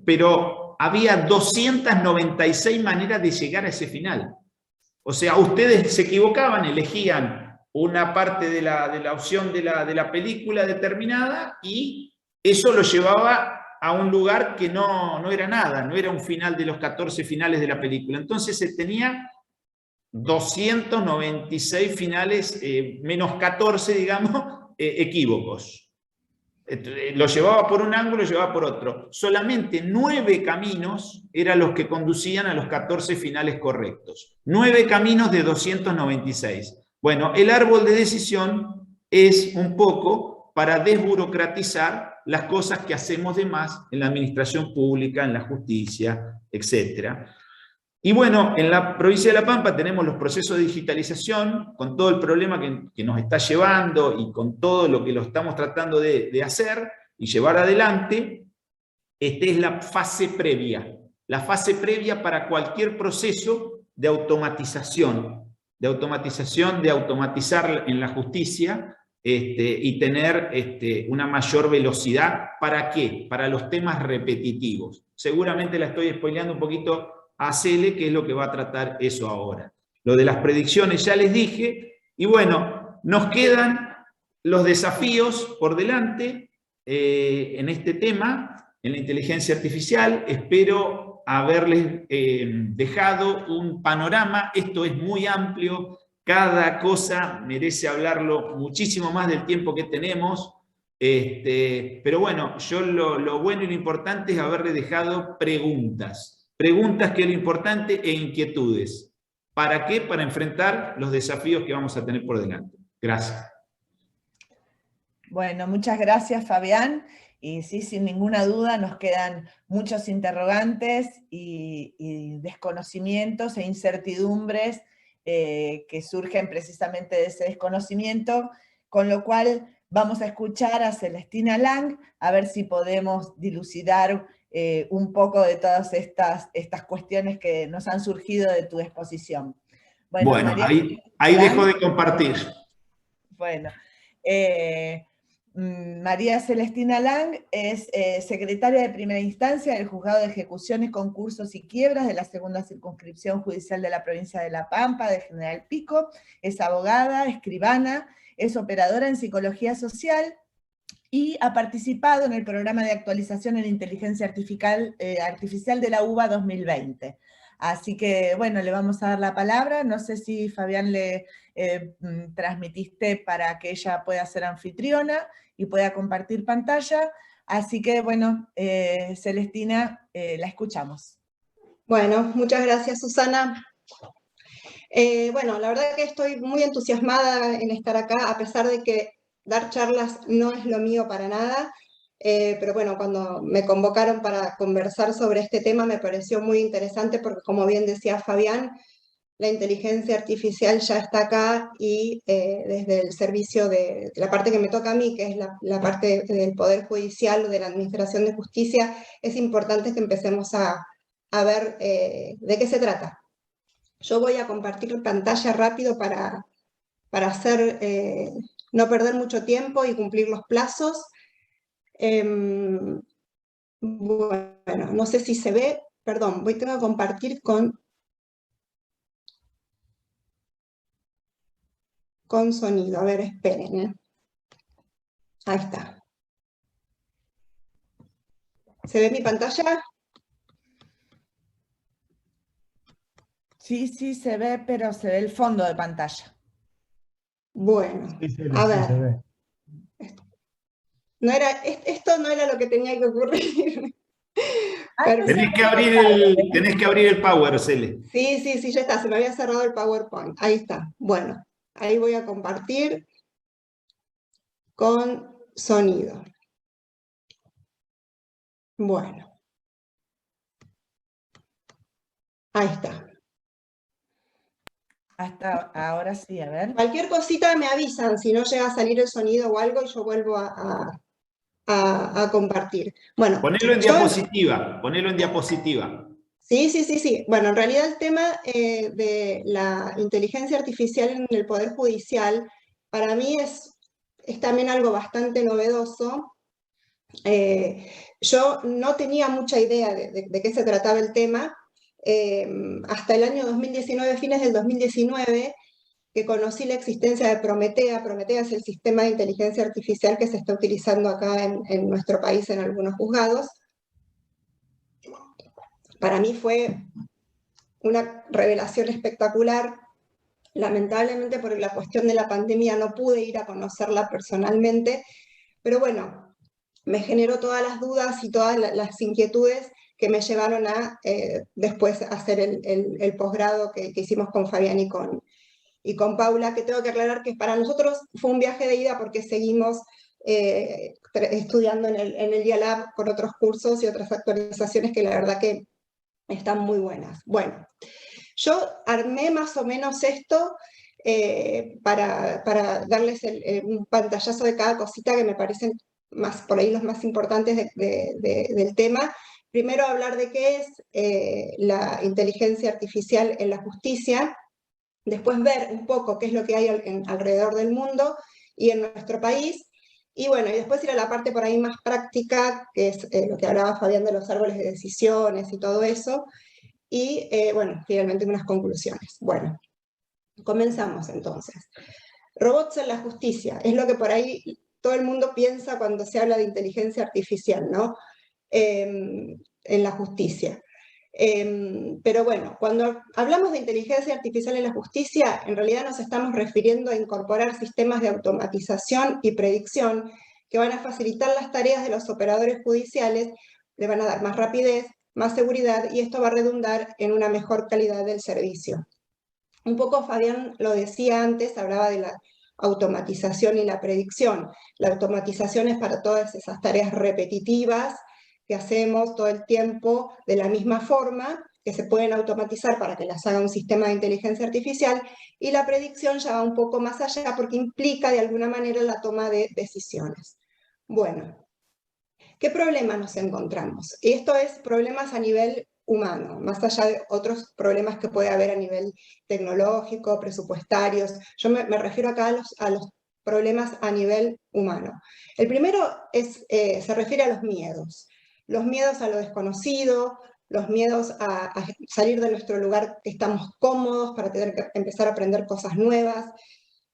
pero había 296 maneras de llegar a ese final. O sea, ustedes se equivocaban, elegían una parte de la opción de la película determinada y eso lo llevaba a un lugar que no era nada, no era un final de los 14 finales de la película. Entonces se tenía 296 finales, menos 14, digamos, equívocos. Lo llevaba por un ángulo, lo llevaba por otro. Solamente 9 caminos eran los que conducían a los 14 finales correctos. 9 caminos de 296. Bueno, el árbol de decisión es un poco para desburocratizar las cosas que hacemos de más en la administración pública, en la justicia, etc. Y bueno, en la provincia de La Pampa tenemos los procesos de digitalización, con todo el problema que nos está llevando y con todo lo que lo estamos tratando de hacer y llevar adelante. Esta es la fase previa para cualquier proceso de automatización, de automatizar en la justicia y tener una mayor velocidad. ¿Para qué? Para los temas repetitivos. Seguramente la estoy spoileando un poquito a Cele, que es lo que va a tratar eso ahora. Lo de las predicciones ya les dije, y bueno, nos quedan los desafíos por delante en este tema, en la inteligencia artificial. Espero haberles dejado un panorama. Esto es muy amplio, cada cosa merece hablarlo muchísimo más del tiempo que tenemos. Pero bueno, yo lo bueno y lo importante es haberle dejado preguntas que es lo importante, e inquietudes. ¿Para qué? Para enfrentar los desafíos que vamos a tener por delante. Gracias. Bueno, muchas gracias, Fabián. Y sí, sin ninguna duda nos quedan muchos interrogantes y desconocimientos e incertidumbres que surgen precisamente de ese desconocimiento, con lo cual vamos a escuchar a Celestina Lang, a ver si podemos dilucidar un poco de todas estas cuestiones que nos han surgido de tu exposición. Bueno, ahí dejo de compartir. Bueno, María Celestina Lang es secretaria de primera instancia del Juzgado de Ejecuciones, Concursos y Quiebras de la Segunda Circunscripción Judicial de la Provincia de La Pampa, de General Pico. Es abogada, escribana, es operadora en psicología social y ha participado en el programa de actualización en inteligencia artificial de la UBA 2020. Así que, bueno, le vamos a dar la palabra. No sé si, Fabián, le transmitiste para que ella pueda ser anfitriona y pueda compartir pantalla. Así que, bueno, Celestina, la escuchamos. Bueno, muchas gracias, Susana. Bueno, la verdad que estoy muy entusiasmada en estar acá, a pesar de que dar charlas no es lo mío para nada, pero bueno, cuando me convocaron para conversar sobre este tema me pareció muy interesante porque, como bien decía Fabián, la inteligencia artificial ya está acá y desde el servicio de la parte que me toca a mí, que es la parte del Poder Judicial o de la Administración de Justicia, es importante que empecemos a ver de qué se trata. Yo voy a compartir pantalla rápido para no perder mucho tiempo y cumplir los plazos. Bueno, no sé si se ve, perdón, tengo que compartir con sonido. A ver, esperen. Ahí está. ¿Se ve mi pantalla? Sí, sí, se ve, pero se ve el fondo de pantalla. Bueno, a ver. Esto no era lo que tenía que ocurrir. Tenés que abrir el Power, Cele. Sí, ya está, se me había cerrado el PowerPoint. Ahí está. Bueno, ahí voy a compartir con sonido. Bueno. Ahí está. Hasta ahora sí, a ver. Cualquier cosita me avisan si no llega a salir el sonido o algo y yo vuelvo a compartir. Bueno, ponelo en diapositiva, ponelo en diapositiva. Sí. Bueno, en realidad el tema de la inteligencia artificial en el Poder Judicial para mí es también algo bastante novedoso. Yo no tenía mucha idea de qué se trataba el tema. hasta el año 2019, fines del 2019, que conocí la existencia de Prometea. Prometea es el sistema de inteligencia artificial que se está utilizando acá en nuestro país en algunos juzgados. Para mí fue una revelación espectacular. Lamentablemente por la cuestión de la pandemia no pude ir a conocerla personalmente, pero bueno, me generó todas las dudas y todas las inquietudes que me llevaron a después hacer el posgrado que hicimos con Fabián y con Paula, que tengo que aclarar que para nosotros fue un viaje de ida porque seguimos estudiando en el DIALAB con otros cursos y otras actualizaciones que la verdad que están muy buenas. Bueno, yo armé más o menos esto para darles un pantallazo de cada cosita que me parecen por ahí los más importantes del tema. Primero hablar de qué es la inteligencia artificial en la justicia, después ver un poco qué es lo que hay alrededor del mundo y en nuestro país, y bueno, y después ir a la parte por ahí más práctica, que es lo que hablaba Fabián de los árboles de decisiones y todo eso, y bueno, finalmente unas conclusiones. Bueno, comenzamos entonces. Robots en la justicia, es lo que por ahí todo el mundo piensa cuando se habla de inteligencia artificial, ¿no? En la justicia. Pero bueno, cuando hablamos de inteligencia artificial en la justicia, en realidad nos estamos refiriendo a incorporar sistemas de automatización y predicción que van a facilitar las tareas de los operadores judiciales, le van a dar más rapidez, más seguridad, y esto va a redundar en una mejor calidad del servicio. Un poco Fabián lo decía antes, hablaba de la automatización y la predicción. La automatización es para todas esas tareas repetitivas que hacemos todo el tiempo de la misma forma, que se pueden automatizar para que las haga un sistema de inteligencia artificial, y la predicción ya va un poco más allá porque implica de alguna manera la toma de decisiones. Bueno, ¿qué problemas nos encontramos? Y esto es problemas a nivel humano, más allá de otros problemas que puede haber a nivel tecnológico, presupuestarios. Yo me refiero acá a los problemas a nivel humano. El primero se refiere a los miedos a lo desconocido, los miedos a salir de nuestro lugar que estamos cómodos para tener que empezar a aprender cosas nuevas,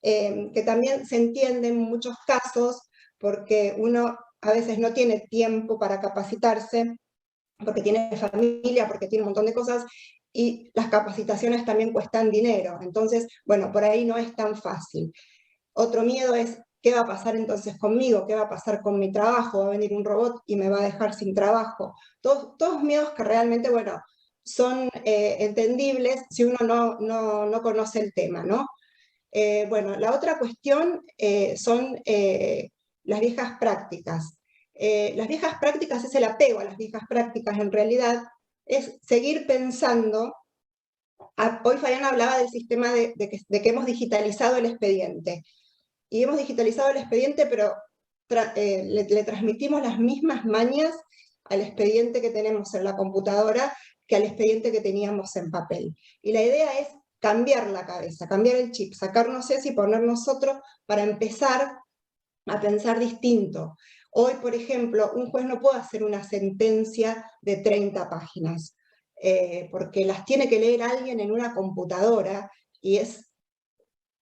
que también se entienden en muchos casos porque uno a veces no tiene tiempo para capacitarse, porque tiene familia, porque tiene un montón de cosas, y las capacitaciones también cuestan dinero. Entonces, bueno, por ahí no es tan fácil. Otro miedo es, ¿qué va a pasar entonces conmigo? ¿Qué va a pasar con mi trabajo? ¿Va a venir un robot y me va a dejar sin trabajo? Todos miedos que realmente, bueno, son entendibles si uno no conoce el tema, ¿no? Bueno, la otra cuestión son las viejas prácticas. Las viejas prácticas es el apego a las viejas prácticas, en realidad es seguir pensando. Hoy Fabián hablaba del sistema de que hemos digitalizado el expediente. Y hemos digitalizado el expediente, pero le transmitimos las mismas mañas al expediente que tenemos en la computadora que al expediente que teníamos en papel. Y la idea es cambiar la cabeza, cambiar el chip, sacarnos eso y ponernos otro para empezar a pensar distinto. Hoy, por ejemplo, un juez no puede hacer una sentencia de 30 páginas, porque las tiene que leer alguien en una computadora, y es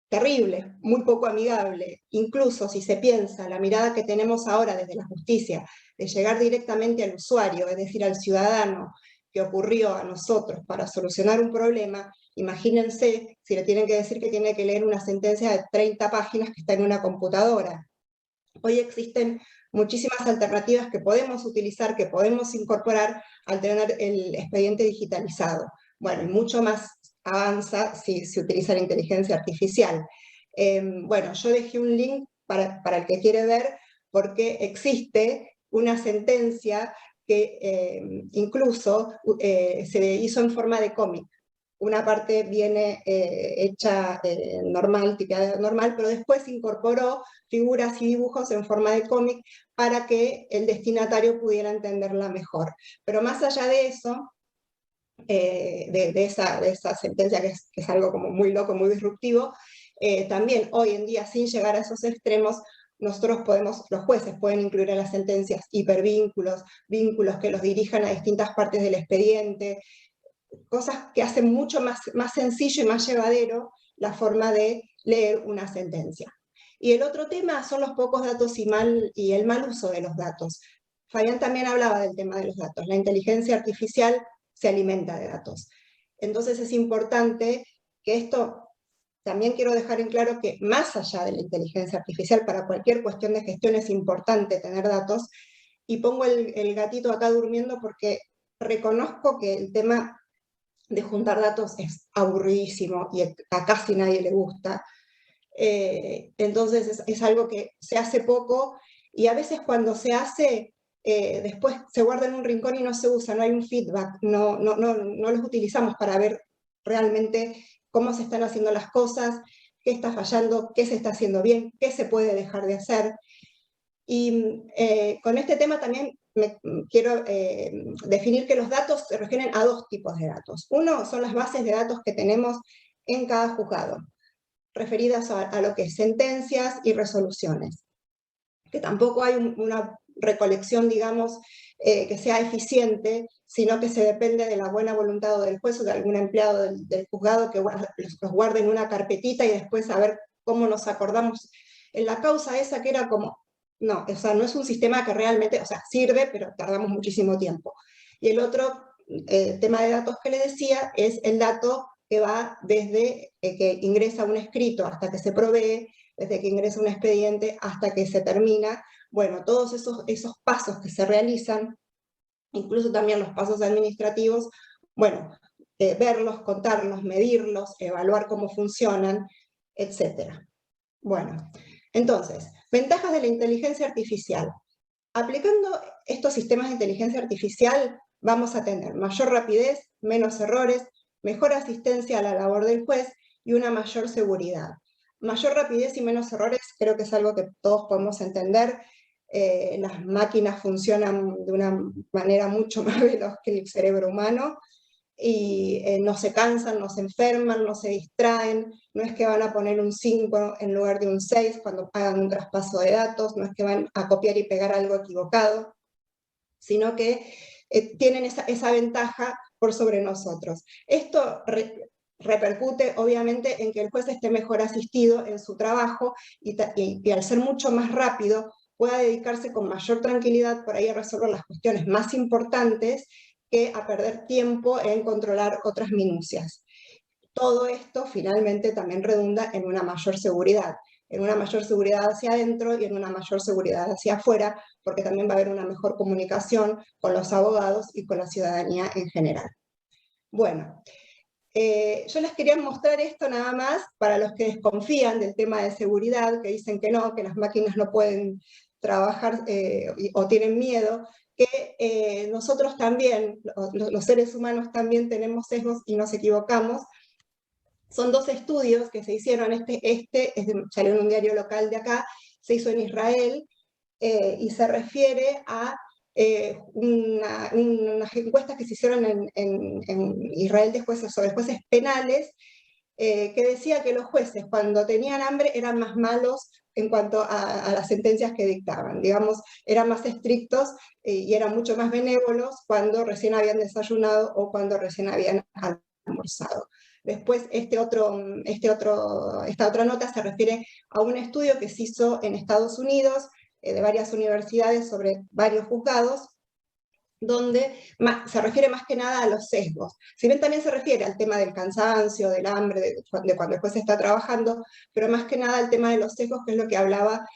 terrible, muy poco amigable. Incluso si se piensa la mirada que tenemos ahora desde la justicia, de llegar directamente al usuario, es decir, al ciudadano que ocurrió a nosotros para solucionar un problema, imagínense si le tienen que decir que tiene que leer una sentencia de 30 páginas que está en una computadora. Hoy existen muchísimas alternativas que podemos utilizar, que podemos incorporar al tener el expediente digitalizado. Bueno, y mucho más avanza si se utiliza la inteligencia artificial. Bueno, yo dejé un link para el que quiere ver, porque existe una sentencia que incluso se hizo en forma de cómic. Una parte viene hecha normal, tipiada normal, pero después incorporó figuras y dibujos en forma de cómic para que el destinatario pudiera entenderla mejor. Pero más allá de eso, de esa sentencia que es algo como muy loco, muy disruptivo, también hoy en día, sin llegar a esos extremos, nosotros los jueces pueden incluir en las sentencias hipervínculos, vínculos que los dirijan a distintas partes del expediente, cosas que hacen mucho más sencillo y más llevadero la forma de leer una sentencia. Y el otro tema son los pocos datos y el mal uso de los datos. Fabián también hablaba del tema de los datos. La inteligencia artificial se alimenta de datos. Entonces es importante que esto, también quiero dejar en claro que más allá de la inteligencia artificial, para cualquier cuestión de gestión es importante tener datos, y pongo el gatito acá durmiendo porque reconozco que el tema de juntar datos es aburridísimo y a casi nadie le gusta. Entonces es algo que se hace poco, y a veces cuando se hace, después se guarda en un rincón y no se usa, no hay un feedback, no los utilizamos para ver realmente cómo se están haciendo las cosas, qué está fallando, qué se está haciendo bien, qué se puede dejar de hacer. Y con este tema también quiero definir que los datos se refieren a dos tipos de datos. Uno son las bases de datos que tenemos en cada juzgado, referidas a lo que es sentencias y resoluciones, que tampoco hay una recolección, digamos, que sea eficiente, sino que se depende de la buena voluntad del juez o de algún empleado del juzgado que los guarde en una carpetita y después a ver cómo nos acordamos. En la causa esa que era como, no, o sea, no es un sistema que realmente, o sea, sirve, pero tardamos muchísimo tiempo. Y el otro tema de datos que le decía es el dato que va desde que ingresa un escrito hasta que se provee, desde que ingresa un expediente hasta que se termina. Bueno, todos esos pasos que se realizan, incluso también los pasos administrativos, bueno, verlos, contarlos, medirlos, evaluar cómo funcionan, etc. Bueno, entonces, ventajas de la inteligencia artificial. Aplicando estos sistemas de inteligencia artificial vamos a tener mayor rapidez, menos errores, mejor asistencia a la labor del juez y una mayor seguridad. Mayor rapidez y menos errores creo que es algo que todos podemos entender. Las máquinas funcionan de una manera mucho más veloz que el cerebro humano, y no se cansan, no se enferman, no se distraen, no es que van a poner un 5 en lugar de un 6 cuando hagan un traspaso de datos, no es que van a copiar y pegar algo equivocado, sino que tienen esa ventaja por sobre nosotros. Esto repercute obviamente en que el juez esté mejor asistido en su trabajo y al ser mucho más rápido pueda dedicarse con mayor tranquilidad por ahí a resolver las cuestiones más importantes que a perder tiempo en controlar otras minucias. Todo esto finalmente también redunda en una mayor seguridad hacia adentro y en una mayor seguridad hacia afuera, porque también va a haber una mejor comunicación con los abogados y con la ciudadanía en general. Bueno, yo les quería mostrar esto nada más para los que desconfían del tema de seguridad, que dicen que no, que las máquinas no pueden trabajar o tienen miedo, que nosotros también, los seres humanos también tenemos sesgos y nos equivocamos. Son dos estudios que se hicieron, salió en un diario local de acá, se hizo en Israel, y se refiere a unas encuestas que se hicieron en Israel de jueces, sobre jueces penales, que decía que los jueces cuando tenían hambre eran más malos en cuanto a las sentencias que dictaban, digamos, eran más estrictos y eran mucho más benévolos cuando recién habían desayunado o cuando recién habían almorzado. Después, esta otra nota se refiere a un estudio que se hizo en Estados Unidos, de varias universidades sobre varios juzgados, donde se refiere más que nada a los sesgos. Si bien también se refiere al tema del cansancio, del hambre, de cuando el juez está trabajando, pero más que nada al tema de los sesgos, que es lo que hablaba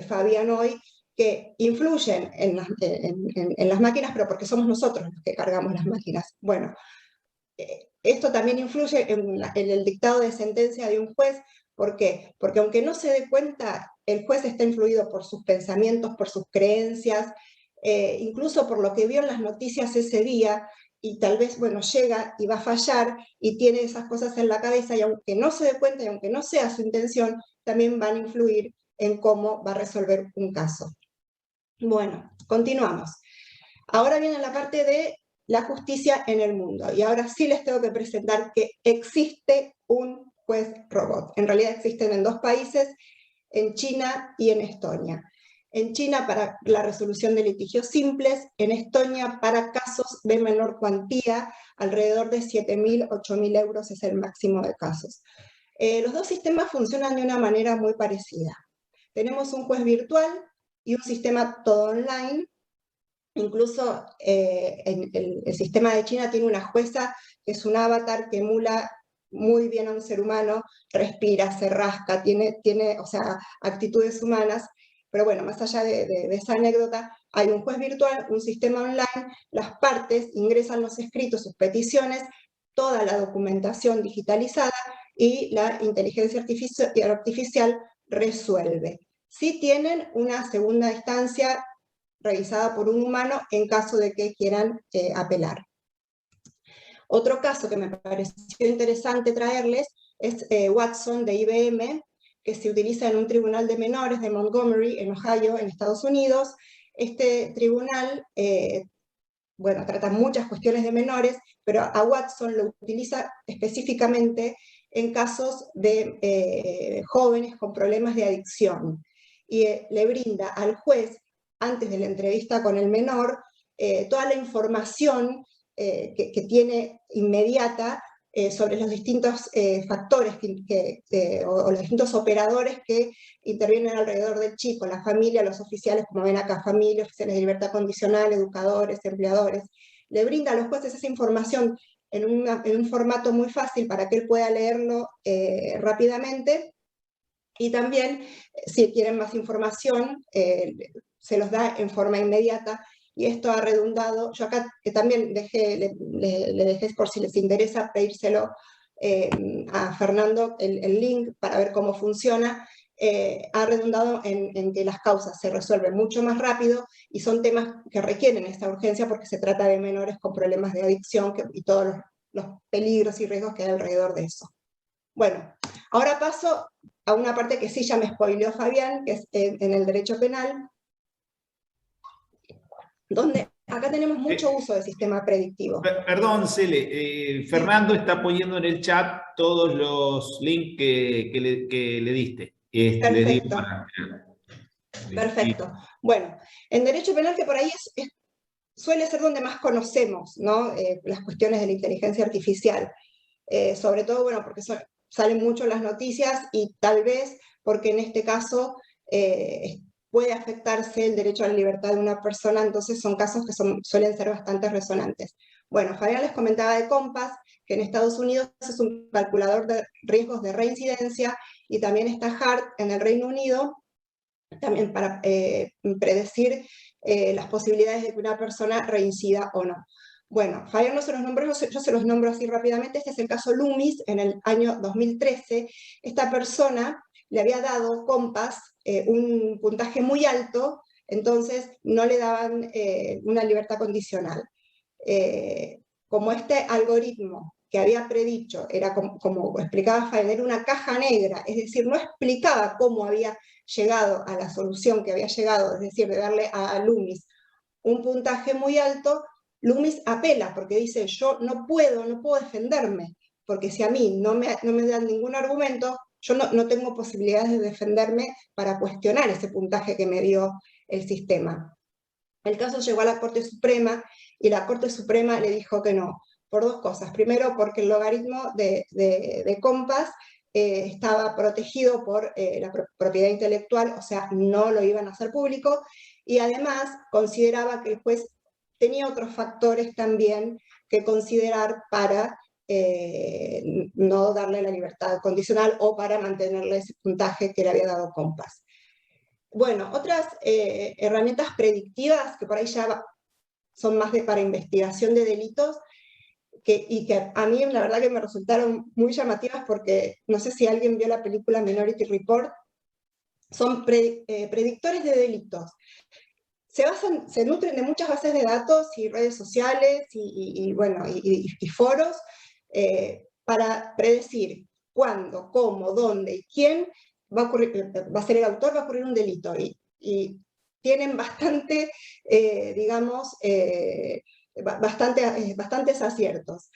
Fabián hoy, que influyen en las máquinas, pero porque somos nosotros los que cargamos las máquinas. Bueno, esto también influye en el dictado de sentencia de un juez. ¿Por qué? Porque aunque no se dé cuenta, el juez está influido por sus pensamientos, por sus creencias, incluso por lo que vio en las noticias ese día, y tal vez, bueno, llega y va a fallar, y tiene esas cosas en la cabeza, y aunque no se dé cuenta, y aunque no sea su intención, también van a influir en cómo va a resolver un caso. Bueno, continuamos. Ahora viene la parte de la justicia en el mundo, y ahora sí les tengo que presentar que existe un juez robot. En realidad existen en dos países, en China y en Estonia. en China para la resolución de litigios simples, en Estonia para casos de menor cuantía, alrededor de 7.000, 8.000 euros es el máximo de casos. Los dos sistemas funcionan de una manera muy parecida. Tenemos un juez virtual y un sistema todo online. Incluso el sistema de China tiene una jueza que es un avatar que emula muy bien a un ser humano, respira, se rasca, tiene o sea, actitudes humanas. Pero bueno, más allá de esa anécdota, hay un juez virtual, un sistema online, las partes ingresan los escritos, sus peticiones, toda la documentación digitalizada y la inteligencia artificial resuelve. Sí tienen una segunda instancia revisada por un humano en caso de que quieran apelar. Otro caso que me pareció interesante traerles es Watson de IBM, que se utiliza en un tribunal de menores de Montgomery, en Ohio, en Estados Unidos. Este tribunal, bueno, trata muchas cuestiones de menores, pero a Watson lo utiliza específicamente en casos de jóvenes con problemas de adicción. Y le brinda al juez, antes de la entrevista con el menor, toda la información que tiene inmediata sobre los distintos factores o los distintos operadores que intervienen alrededor del chico, la familia, los oficiales, como ven acá, familia, oficiales de libertad condicional, educadores, empleadores. Le brinda a los jueces esa información en un formato muy fácil para que él pueda leerlo rápidamente. Y también, si quieren más información, se los da en forma inmediata, y esto ha redundado, yo acá también le dejé por si les interesa pedírselo a Fernando el link para ver cómo funciona, ha redundado en que las causas se resuelven mucho más rápido, y son temas que requieren esta urgencia porque se trata de menores con problemas de adicción y todos los peligros y riesgos que hay alrededor de eso. Bueno, ahora paso a una parte que sí ya me spoileó Fabián, que es en el derecho penal, donde acá tenemos mucho uso del sistema predictivo. Perdón, Cele, Fernando está poniendo en el chat todos los links que le diste. Perfecto. Perfecto. Bueno, en derecho penal, que por ahí suele ser donde más conocemos, ¿no? Las cuestiones de la inteligencia artificial. Sobre todo, bueno, porque salen mucho las noticias, y tal vez porque en este caso puede afectarse el derecho a la libertad de una persona, entonces son casos que suelen ser bastante resonantes. Bueno, Fabián les comentaba de Compass, que en Estados Unidos es un calculador de riesgos de reincidencia, y también está HART en el Reino Unido, también para predecir las posibilidades de que una persona reincida o no. Bueno, Fabián no se los nombró, yo se los nombro así rápidamente. Este es el caso Loomis, en el año 2013. Esta persona le había dado Compass un puntaje muy alto, entonces no le daban una libertad condicional. Como este algoritmo que había predicho, era como explicaba Fabián, era una caja negra, es decir, no explicaba cómo había llegado a la solución que había llegado, es decir, de darle a Loomis un puntaje muy alto. Loomis apela porque dice, yo no puedo defenderme, porque si a mí no me dan ningún argumento, yo no tengo posibilidades de defenderme para cuestionar ese puntaje que me dio el sistema. El caso llegó a la Corte Suprema, y la Corte Suprema le dijo que no, por dos cosas. Primero, porque el logaritmo de Compass estaba protegido por la propiedad intelectual, o sea, no lo iban a hacer público, y además consideraba que el juez tenía otros factores también que considerar para no darle la libertad condicional o para mantenerle ese puntaje que le había dado Compass. Bueno, otras herramientas predictivas que por ahí ya son más para investigación de delitos, y que a mí la verdad que me resultaron muy llamativas, porque no sé si alguien vio la película Minority Report, son predictores de delitos. Se nutren de muchas bases de datos y redes sociales y foros para predecir cuándo, cómo, dónde y quién va a ser el autor, va a ocurrir un delito. Y tienen bastante, bastantes aciertos.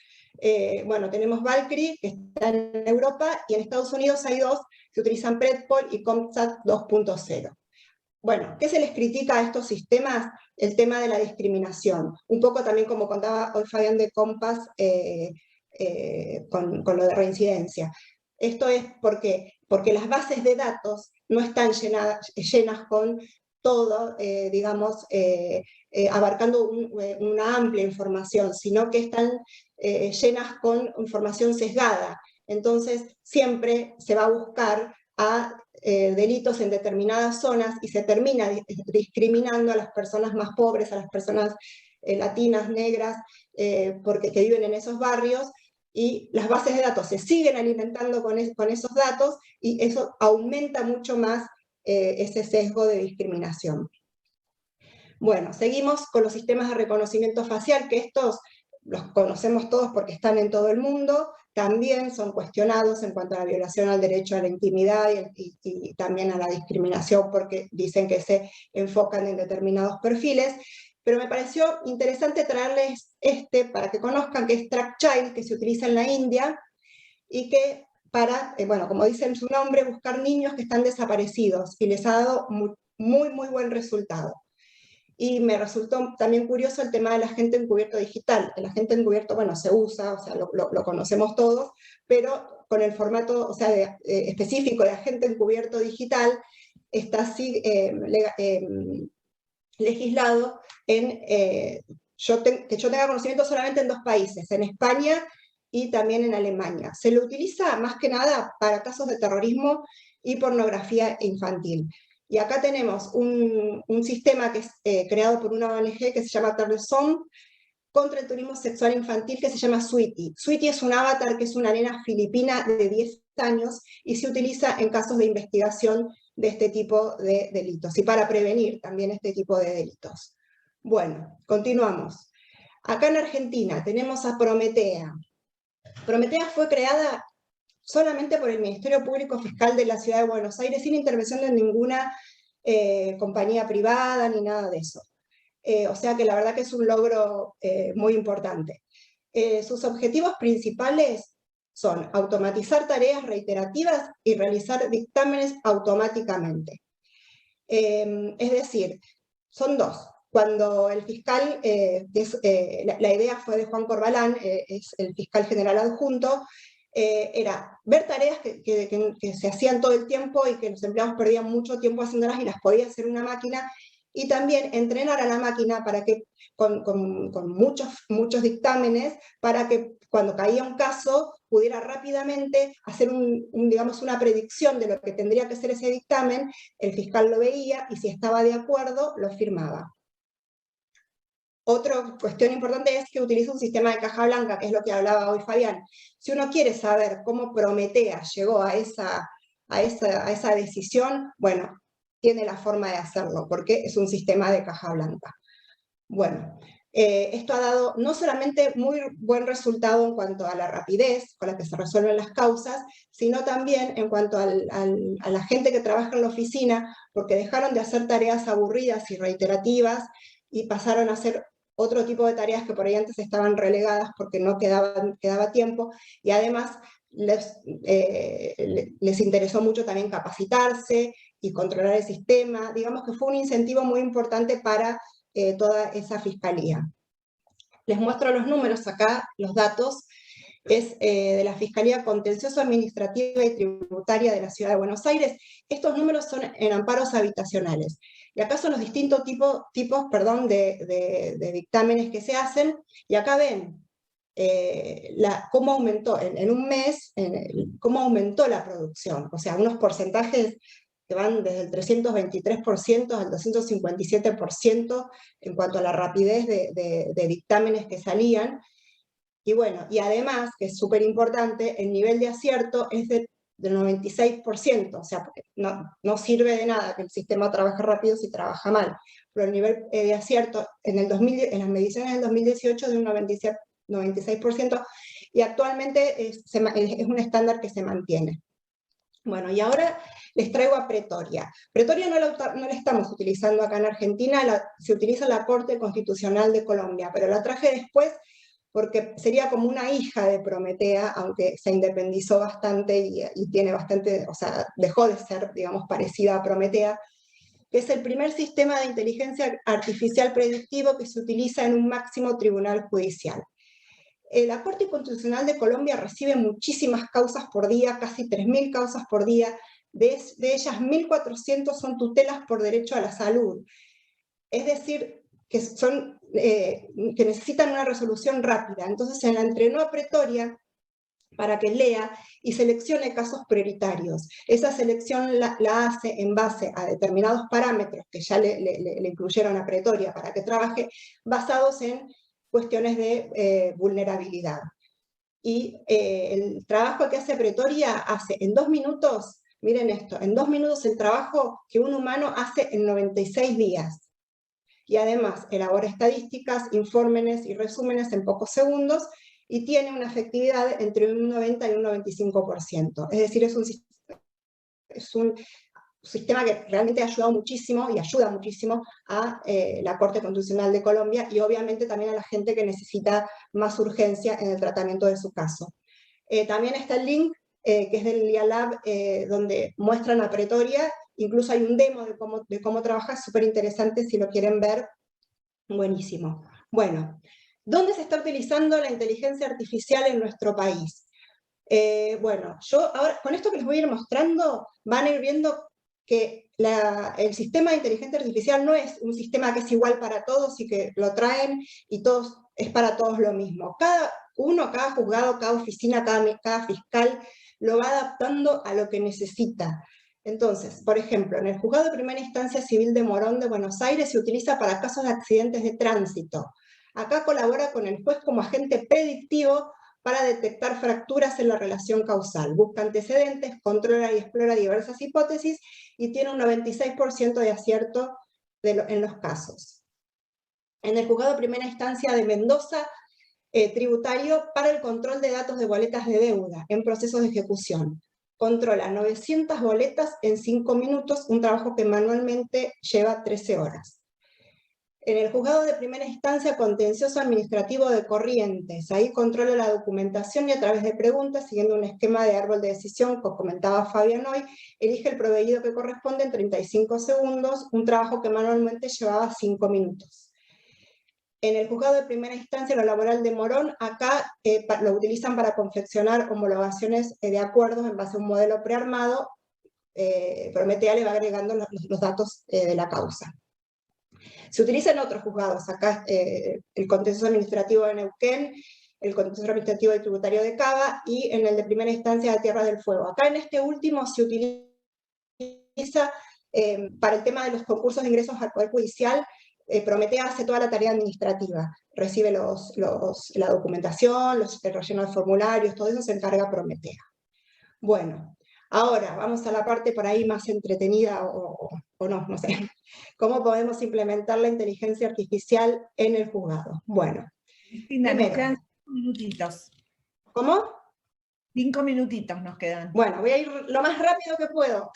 Bueno, tenemos Valkyrie, que está en Europa, y en Estados Unidos hay dos, que utilizan Predpol y CompStat 2.0. Bueno, ¿qué se les critica a estos sistemas? El tema de la discriminación. Un poco también como contaba hoy Fabián de Compass con lo de reincidencia. Esto es porque las bases de datos no están llenas con todo, digamos, abarcando una amplia información, sino que están llenas con información sesgada. Entonces, siempre se va a buscar a delitos en determinadas zonas y se termina discriminando a las personas más pobres, a las personas latinas, negras, que viven en esos barrios, y las bases de datos se siguen alimentando con esos datos y eso aumenta mucho más ese sesgo de discriminación. Bueno, seguimos con los sistemas de reconocimiento facial, que estos los conocemos todos porque están en todo el mundo, también son cuestionados en cuanto a la violación al derecho a la intimidad y también a la discriminación, porque dicen que se enfocan en determinados perfiles, pero me pareció interesante traerles para que conozcan, que es Track Child, que se utiliza en la India, y que para, bueno, como dice en su nombre, buscar niños que están desaparecidos, y les ha dado muy buen resultado. Y me resultó también curioso el tema del agente encubierto digital. El agente encubierto, bueno, se usa, o sea, lo conocemos todos, pero con el formato, o sea, específico de agente encubierto digital, está así legislado que yo tenga conocimiento solamente en 2 países, en España y también en Alemania. Se lo utiliza más que nada para casos de terrorismo y pornografía infantil. Y acá tenemos un sistema que es creado por una ONG que se llama Terrorzone contra el turismo sexual infantil, que se llama Sweetie. Sweetie es un avatar que es una nena filipina de 10 años y se utiliza en casos de investigación de este tipo de delitos y para prevenir también este tipo de delitos. Bueno, continuamos. Acá en Argentina tenemos a Prometea. Prometea fue creada solamente por el Ministerio Público Fiscal de la Ciudad de Buenos Aires, sin intervención de ninguna compañía privada ni nada de eso. O sea que la verdad que es un logro muy importante. Sus objetivos principales son automatizar tareas reiterativas y realizar dictámenes automáticamente. Es decir, son 2. Cuando el fiscal, la idea fue de Juan Corbalán, es el fiscal general adjunto, era ver tareas que se hacían todo el tiempo y que los empleados perdían mucho tiempo haciéndolas y las podía hacer una máquina, y también entrenar a la máquina para que, con muchos dictámenes, para que cuando caía un caso pudiera rápidamente hacer digamos, una predicción de lo que tendría que ser ese dictamen, el fiscal lo veía y si estaba de acuerdo lo firmaba. Otra cuestión importante es que utiliza un sistema de caja blanca, que es lo que hablaba hoy Fabián. Si uno quiere saber cómo Prometea llegó a esa decisión, bueno, tiene la forma de hacerlo, porque es un sistema de caja blanca. Bueno, esto ha dado no solamente muy buen resultado en cuanto a la rapidez con la que se resuelven las causas, sino también en cuanto a la gente que trabaja en la oficina, porque dejaron de hacer tareas aburridas y reiterativas y pasaron a hacer otro tipo de tareas que por ahí antes estaban relegadas porque no quedaba tiempo, y además les interesó mucho también capacitarse y controlar el sistema. Digamos que fue un incentivo muy importante para toda esa fiscalía. Les muestro los números acá, los datos. Es de la Fiscalía Contencioso Administrativa y Tributaria de la Ciudad de Buenos Aires. Estos números son en amparos habitacionales. Y acá son los distintos tipos de dictámenes que se hacen, y acá ven cómo aumentó en un mes, cómo aumentó la producción. O sea, unos porcentajes que van desde el 323% al 257% en cuanto a la rapidez de dictámenes que salían. Y bueno, y además, que es súper importante, el nivel de acierto es del 96%, o sea, porque no sirve de nada que el sistema trabaje rápido si trabaja mal, pero el nivel de acierto en las mediciones del 2018 es de un 96%, y actualmente es un estándar que se mantiene. Bueno, y ahora les traigo a Pretoria. Pretoria no la estamos utilizando acá en Argentina, se utiliza en la Corte Constitucional de Colombia, pero la traje después porque sería como una hija de Prometea, aunque se independizó bastante y tiene bastante, o sea, dejó de ser, digamos, parecida a Prometea. que es el primer sistema de inteligencia artificial predictivo que se utiliza en un máximo tribunal judicial. La Corte Constitucional de Colombia recibe muchísimas causas por día, casi 3.000 causas por día, de ellas 1.400 son tutelas por derecho a la salud. Es decir, que necesitan una resolución rápida. Entonces se la entrenó a Pretoria para que lea y seleccione casos prioritarios. Esa selección la hace en base a determinados parámetros que ya le incluyeron a Pretoria para que trabaje, basados en cuestiones de vulnerabilidad. Y el trabajo que hace Pretoria hace en 2 minutos, miren esto, en 2 minutos el trabajo que un humano hace en 96 días. Y además elabora estadísticas, informes y resúmenes en pocos segundos, y tiene una efectividad entre un 90 y un 95%. Es decir, es un sistema que realmente ha ayudado muchísimo y ayuda muchísimo a la Corte Constitucional de Colombia y obviamente también a la gente que necesita más urgencia en el tratamiento de su caso. También está el link, que es del IA Lab, donde muestran a Pretoria, incluso hay un demo de cómo trabaja, súper interesante si lo quieren ver, buenísimo. Bueno, ¿dónde se está utilizando la inteligencia artificial en nuestro país? Bueno, yo ahora, con esto que les voy a ir mostrando, van a ir viendo que el sistema de inteligencia artificial no es un sistema que es igual para todos y que lo traen y es para todos lo mismo. Cada juzgado, cada oficina, cada fiscal lo va adaptando a lo que necesita. Entonces, por ejemplo, en el Juzgado de Primera Instancia Civil de Morón de Buenos Aires se utiliza para casos de accidentes de tránsito. Acá colabora con el juez como agente predictivo para detectar fracturas en la relación causal. Busca antecedentes, controla y explora diversas hipótesis y tiene un 96% de acierto en los casos. En el Juzgado de Primera Instancia de Mendoza, tributario para el control de datos de boletas de deuda en procesos de ejecución. Controla 900 boletas en 5 minutos, un trabajo que manualmente lleva 13 horas. En el Juzgado de Primera Instancia Contencioso Administrativo de Corrientes, ahí controla la documentación y a través de preguntas, siguiendo un esquema de árbol de decisión que comentaba Fabián hoy, elige el proveído que corresponde en 35 segundos, un trabajo que manualmente llevaba 5 minutos. En el Juzgado de Primera Instancia, lo laboral de Morón, acá lo utilizan para confeccionar homologaciones de acuerdos en base a un modelo prearmado. Prometea le va agregando los datos de la causa. Se utiliza en otros juzgados, acá el contencioso administrativo de Neuquén, el contencioso administrativo y tributario de Cava, y en el de Primera Instancia de Tierra del Fuego. Acá en este último se utiliza para el tema de los concursos de ingresos al Poder Judicial. Prometea hace toda la tarea administrativa, recibe la documentación, el relleno de formularios, todo eso se encarga Prometea. Bueno, ahora vamos a la parte por ahí más entretenida o no sé. ¿Cómo podemos implementar la inteligencia artificial en el juzgado? Bueno, Cristina, nos quedan 5 minutitos. ¿Cómo? 5 minutitos nos quedan. Bueno, voy a ir lo más rápido que puedo.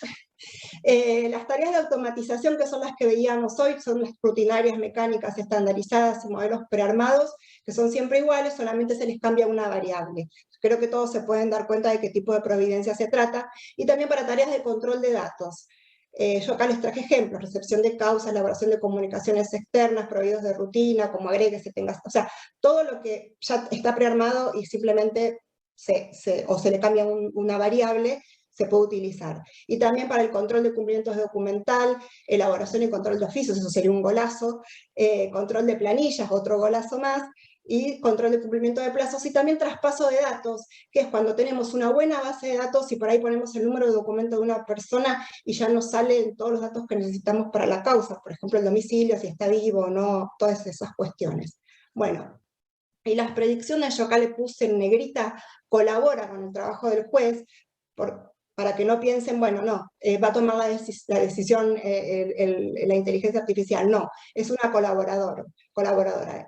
Las tareas de automatización, que son las que veíamos hoy, son las rutinarias, mecánicas, estandarizadas y modelos prearmados, que son siempre iguales, solamente se les cambia una variable. Creo que todos se pueden dar cuenta de qué tipo de providencia se trata. Y también para tareas de control de datos. Yo acá les traje ejemplos: recepción de causas, elaboración de comunicaciones externas, proveídos de rutina, como agregue, se tenga, o sea, todo lo que ya está prearmado y simplemente se le cambia una variable, se puede utilizar. Y también para el control de cumplimientos de documental, elaboración y control de oficios, eso sería un golazo, control de planillas, otro golazo más, y control de cumplimiento de plazos, y también traspaso de datos, que es cuando tenemos una buena base de datos y por ahí ponemos el número de documento de una persona y ya nos salen todos los datos que necesitamos para la causa, por ejemplo el domicilio, si está vivo o no, todas esas cuestiones. Bueno, y las predicciones, yo acá le puse en negrita, colabora con el trabajo del juez, para que no piensen, bueno, no, va a tomar la decisión la inteligencia artificial. No, es una colaboradora.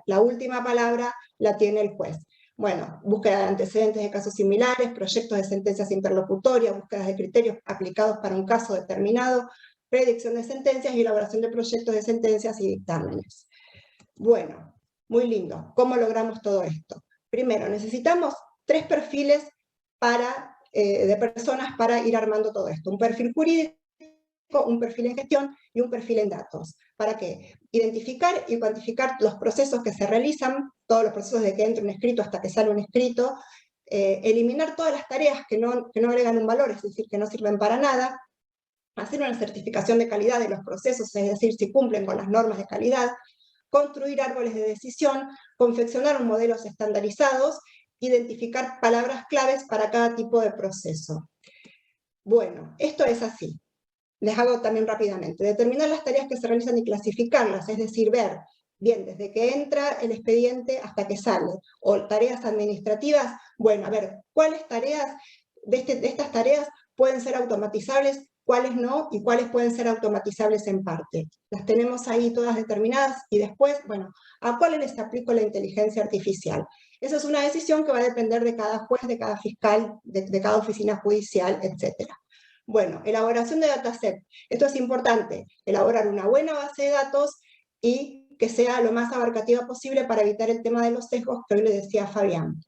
La última palabra la tiene el juez. Bueno, búsqueda de antecedentes de casos similares, proyectos de sentencias interlocutorias, búsquedas de criterios aplicados para un caso determinado, predicción de sentencias y elaboración de proyectos de sentencias y dictámenes. Bueno, muy lindo. ¿Cómo logramos todo esto? Primero, necesitamos 3 perfiles de personas para ir armando todo esto. Un perfil jurídico, un perfil en gestión y un perfil en datos. ¿Para qué? Identificar y cuantificar los procesos que se realizan, todos los procesos de que entra un escrito hasta que sale un escrito, eliminar todas las tareas que no agregan un valor, es decir, que no sirven para nada, hacer una certificación de calidad de los procesos, es decir, si cumplen con las normas de calidad, construir árboles de decisión, confeccionar modelos estandarizados, identificar palabras claves para cada tipo de proceso. Bueno, esto es así. Les hago también rápidamente. Determinar las tareas que se realizan y clasificarlas, es decir, ver, bien, desde que entra el expediente hasta que sale, o tareas administrativas, bueno, a ver, ¿cuáles tareas de estas tareas pueden ser automatizables, cuáles no, y cuáles pueden ser automatizables en parte? Las tenemos ahí todas determinadas, y después, bueno, ¿a cuáles les aplico la inteligencia artificial? Esa es una decisión que va a depender de cada juez, de cada fiscal, de cada oficina judicial, etc. Bueno, elaboración de dataset. Esto es importante, elaborar una buena base de datos y que sea lo más abarcativa posible para evitar el tema de los sesgos que hoy le decía Fabián.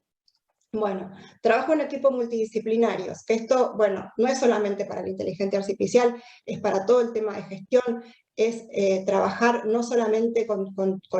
Bueno, trabajo en equipos multidisciplinarios, que esto, bueno, no es solamente para la inteligencia artificial, es para todo el tema de gestión, es trabajar no solamente con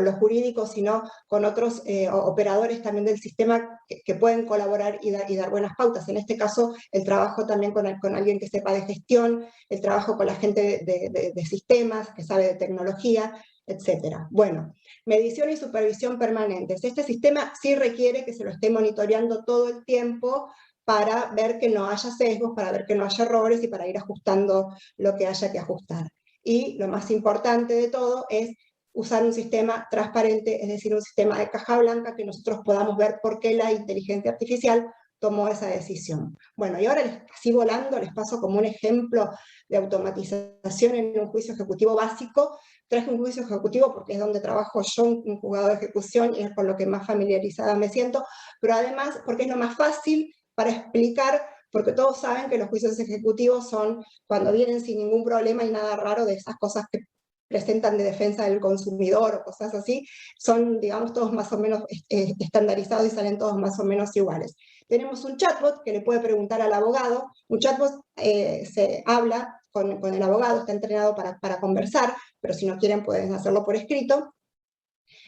los jurídicos, sino con otros operadores también del sistema que pueden colaborar y dar buenas pautas. En este caso, el trabajo también con alguien que sepa de gestión, el trabajo con la gente de sistemas, que sabe de tecnología, etc. Bueno, medición y supervisión permanentes. Este sistema sí requiere que se lo esté monitoreando todo el tiempo para ver que no haya sesgos, para ver que no haya errores y para ir ajustando lo que haya que ajustar. Y lo más importante de todo es usar un sistema transparente, es decir, un sistema de caja blanca que nosotros podamos ver por qué la inteligencia artificial tomó esa decisión. Bueno, y ahora así volando les paso como un ejemplo de automatización en un juicio ejecutivo básico. Traje un juicio ejecutivo porque es donde trabajo yo, un juzgado de ejecución, y es con lo que más familiarizada me siento, pero además porque es lo más fácil para explicar, porque todos saben que los juicios ejecutivos son cuando vienen sin ningún problema y nada raro de esas cosas que presentan de defensa del consumidor o cosas así, son, digamos, todos más o menos estandarizados y salen todos más o menos iguales. Tenemos un chatbot que le puede preguntar al abogado, un chatbot se habla con el abogado, está entrenado para conversar, pero si no quieren pueden hacerlo por escrito,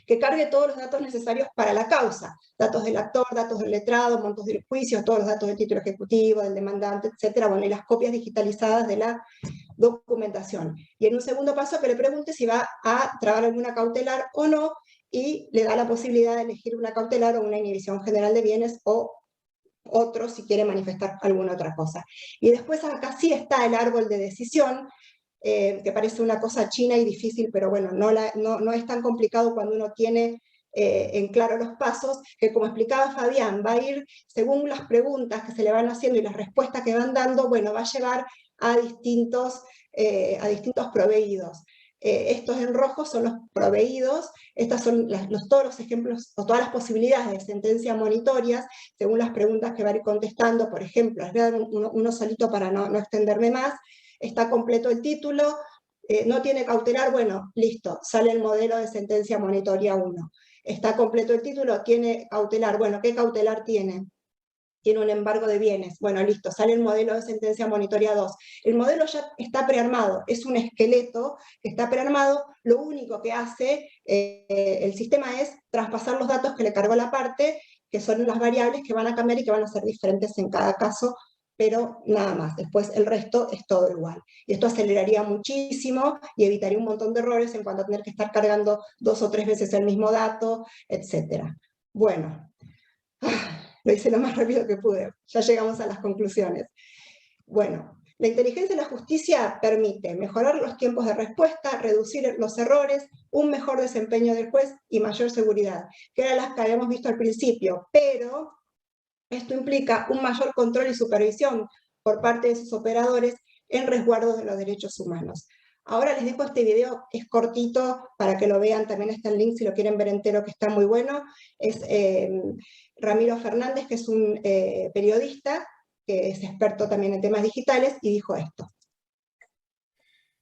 que cargue todos los datos necesarios para la causa, datos del actor, datos del letrado, montos del juicio, todos los datos del título ejecutivo, del demandante, etc. Bueno, y las copias digitalizadas de la documentación. Y en un segundo paso que le pregunte si va a trabar alguna cautelar o no, y le da la posibilidad de elegir una cautelar o una inhibición general de bienes o otro si quiere manifestar alguna otra cosa. Y después acá sí está el árbol de decisión, que parece una cosa china y difícil, pero bueno, no es tan complicado cuando uno tiene en claro los pasos, que como explicaba Fabián, va a ir según las preguntas que se le van haciendo y las respuestas que van dando, bueno, va a llevar a distintos proveídos. Estos en rojo son los proveídos, estas son todos los ejemplos o todas las posibilidades de sentencia monitorias, según las preguntas que va a ir contestando. Por ejemplo, les voy a dar uno solito para no extenderme más. Está completo el título, no tiene cautelar, bueno, listo, sale el modelo de sentencia monitoria 1. Está completo el título, tiene cautelar, bueno, ¿qué cautelar tiene? Tiene un embargo de bienes, bueno, listo, sale el modelo de sentencia monitoria 2. El modelo ya está prearmado, es un esqueleto que está prearmado, lo único que hace el sistema es traspasar los datos que le cargó la parte, que son las variables que van a cambiar y que van a ser diferentes en cada caso, pero nada más, después el resto es todo igual. Y esto aceleraría muchísimo y evitaría un montón de errores en cuanto a tener que estar cargando 2 o 3 veces el mismo dato, etc. Bueno, lo hice lo más rápido que pude, ya llegamos a las conclusiones. Bueno, la inteligencia de la justicia permite mejorar los tiempos de respuesta, reducir los errores, un mejor desempeño del juez y mayor seguridad, que eran las que habíamos visto al principio, pero esto implica un mayor control y supervisión por parte de sus operadores en resguardo de los derechos humanos. Ahora les dejo este video, es cortito para que lo vean, también está el link si lo quieren ver entero, que está muy bueno. Es Ramiro Fernández, que es un periodista, que es experto también en temas digitales, y dijo esto.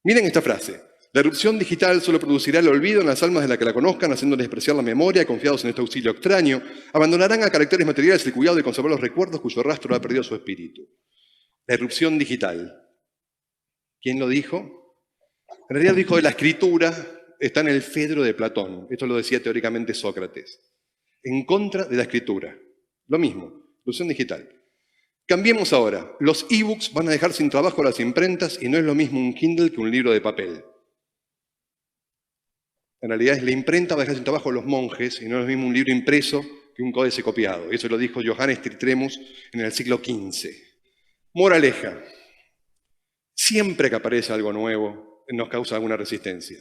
Miren esta frase. La erupción digital solo producirá el olvido en las almas de la que la conozcan, haciéndoles despreciar la memoria, confiados en este auxilio extraño. Abandonarán a caracteres materiales el cuidado de conservar los recuerdos cuyo rastro ha perdido su espíritu. La erupción digital. ¿Quién lo dijo? En realidad dijo de la escritura está en el Fedro de Platón. Esto lo decía teóricamente Sócrates. En contra de la escritura. Lo mismo, producción digital. Cambiemos ahora. Los ebooks van a dejar sin trabajo a las imprentas y no es lo mismo un Kindle que un libro de papel. En realidad es la imprenta va a dejar sin trabajo a los monjes y no es lo mismo un libro impreso que un códice copiado. Eso lo dijo Johannes Trithremus en el siglo XV. Moraleja. Siempre que aparece algo nuevo nos causa alguna resistencia.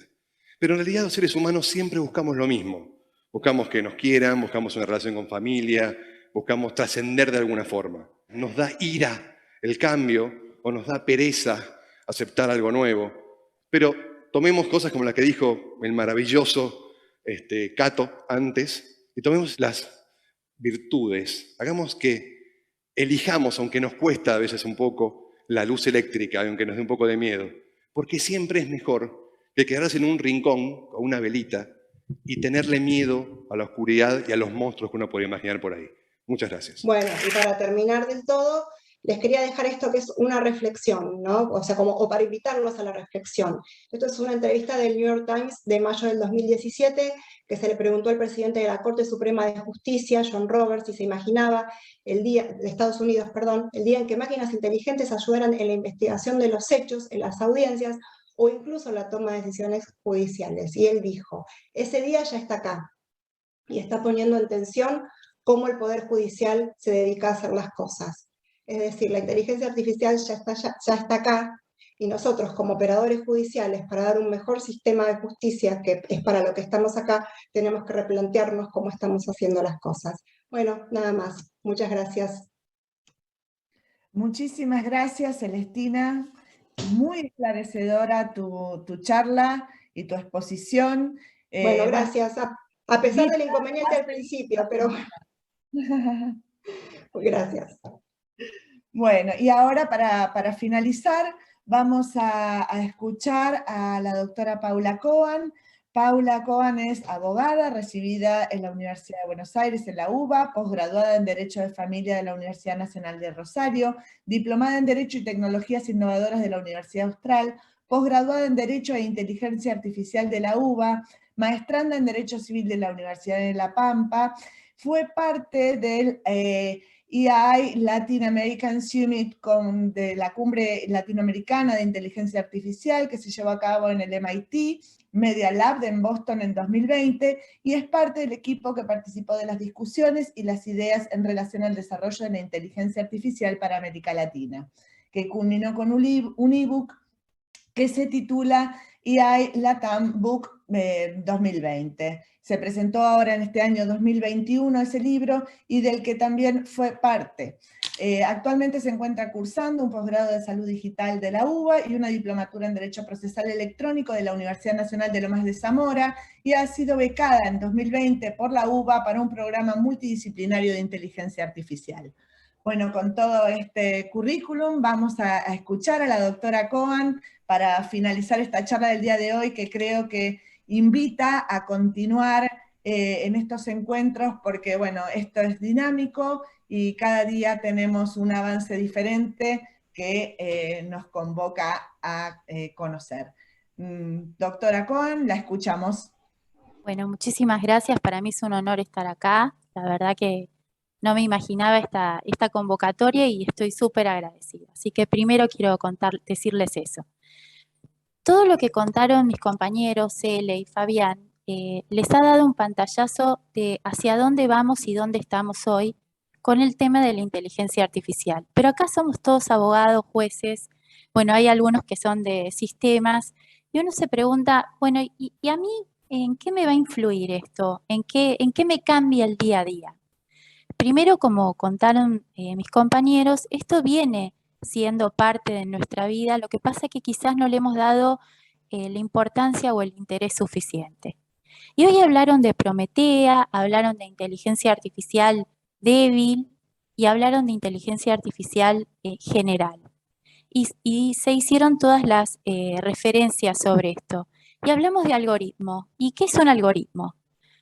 Pero en realidad los seres humanos siempre buscamos lo mismo. Buscamos que nos quieran, buscamos una relación con familia, buscamos trascender de alguna forma. Nos da ira el cambio o nos da pereza aceptar algo nuevo. Pero tomemos cosas como la que dijo el maravilloso Cato antes y tomemos las virtudes. Hagamos que elijamos, aunque nos cuesta a veces un poco, la luz eléctrica, aunque nos dé un poco de miedo. Porque siempre es mejor que quedarse en un rincón con una velita y tenerle miedo a la oscuridad y a los monstruos que uno puede imaginar por ahí. Muchas gracias. Bueno, y para terminar del todo, les quería dejar esto que es una reflexión, ¿no? O sea, o para invitarlos a la reflexión. Esto es una entrevista del New York Times de mayo del 2017, que se le preguntó al presidente de la Corte Suprema de Justicia, John Roberts, si se imaginaba de Estados Unidos, el día en que máquinas inteligentes ayudaran en la investigación de los hechos, en las audiencias, o incluso la toma de decisiones judiciales. Y él dijo, ese día ya está acá, y está poniendo en tensión cómo el Poder Judicial se dedica a hacer las cosas. Es decir, la inteligencia artificial ya está acá, y nosotros como operadores judiciales, para dar un mejor sistema de justicia, que es para lo que estamos acá, tenemos que replantearnos cómo estamos haciendo las cosas. Bueno, nada más. Muchas gracias. Muchísimas gracias, Celestina. Muy esclarecedora tu charla y tu exposición. Bueno, gracias. A pesar del inconveniente al principio, pero gracias. Bueno, y ahora para finalizar, vamos a escuchar a la doctora Paula Cohen. Paula Cohen es abogada, recibida en la Universidad de Buenos Aires, en la UBA, posgraduada en Derecho de Familia de la Universidad Nacional de Rosario, diplomada en Derecho y Tecnologías Innovadoras de la Universidad Austral, posgraduada en Derecho e Inteligencia Artificial de la UBA, maestranda en Derecho Civil de la Universidad de La Pampa, fue parte del EI Latin American Summit de la Cumbre Latinoamericana de Inteligencia Artificial que se llevó a cabo en el MIT Media Lab en Boston en 2020 y es parte del equipo que participó de las discusiones y las ideas en relación al desarrollo de la inteligencia artificial para América Latina, que culminó con un ebook que se titula EI Latam Book 2020. Se presentó ahora en este año 2021 ese libro y del que también fue parte. Actualmente se encuentra cursando un posgrado de Salud Digital de la UBA y una diplomatura en Derecho Procesal Electrónico de la Universidad Nacional de Lomas de Zamora y ha sido becada en 2020 por la UBA para un programa multidisciplinario de inteligencia artificial. Bueno, con todo este currículum vamos a escuchar a la doctora Cohen para finalizar esta charla del día de hoy que creo que invita a continuar en estos encuentros porque, bueno, esto es dinámico y cada día tenemos un avance diferente que nos convoca a conocer. Doctora Cohen, la escuchamos. Bueno, muchísimas gracias. Para mí es un honor estar acá. La verdad que no me imaginaba esta convocatoria y estoy súper agradecida. Así que primero quiero decirles eso. Todo lo que contaron mis compañeros, Cele y Fabián, les ha dado un pantallazo de hacia dónde vamos y dónde estamos hoy con el tema de la inteligencia artificial. Pero acá somos todos abogados, jueces, bueno, hay algunos que son de sistemas, y uno se pregunta, bueno, ¿y a mí en qué me va a influir esto? ¿En qué me cambia el día a día? Primero, como contaron mis compañeros, esto viene siendo parte de nuestra vida, lo que pasa es que quizás no le hemos dado la importancia o el interés suficiente. Y hoy hablaron de Prometea, hablaron de inteligencia artificial débil y hablaron de inteligencia artificial general. Y se hicieron todas las referencias sobre esto. Y hablamos de algoritmo. ¿Y qué es un algoritmo?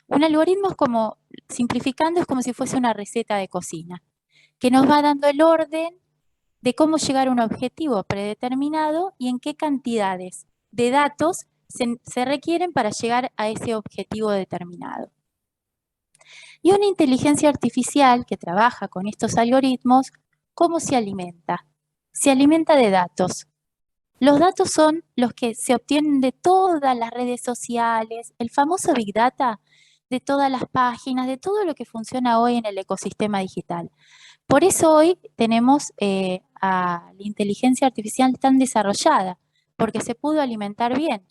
Un algoritmo es como, simplificando, es como si fuese una receta de cocina, que nos va dando el orden de cómo llegar a un objetivo predeterminado y en qué cantidades de datos se requieren para llegar a ese objetivo determinado. Y una inteligencia artificial que trabaja con estos algoritmos, ¿cómo se alimenta? Se alimenta de datos. Los datos son los que se obtienen de todas las redes sociales, el famoso Big Data, de todas las páginas, de todo lo que funciona hoy en el ecosistema digital. Por eso hoy tenemos a la inteligencia artificial tan desarrollada, porque se pudo alimentar bien.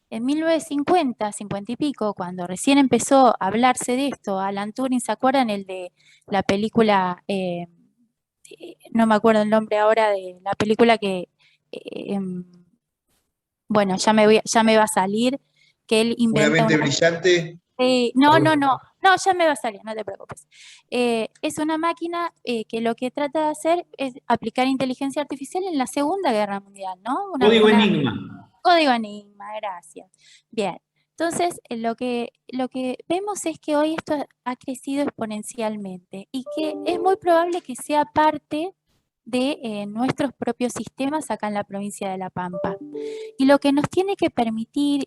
En 1950, 50 y pico, cuando recién empezó a hablarse de esto, Alan Turing, ¿se acuerdan el de la película, no me acuerdo el nombre ahora, de la película que, bueno, ya me va a salir, que él inventa Una mente una... brillante. no, ya me va a salir, no te preocupes. Es una máquina que lo que trata de hacer es aplicar inteligencia artificial en la Segunda Guerra Mundial, ¿no? Código Enigma. Código Enigma, gracias. Bien, entonces lo que vemos es que hoy esto ha crecido exponencialmente y que es muy probable que sea parte de nuestros propios sistemas acá en la provincia de La Pampa. Y lo que nos tiene que permitir,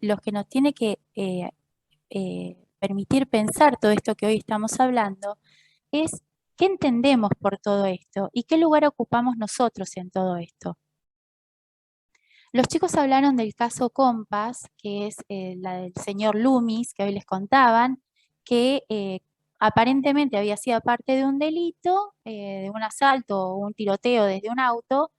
permitir pensar todo esto que hoy estamos hablando, es qué entendemos por todo esto y qué lugar ocupamos nosotros en todo esto. Los chicos hablaron del caso Compass, que es la del señor Loomis, que hoy les contaban, que aparentemente había sido parte de un delito, de un asalto o un tiroteo desde un auto,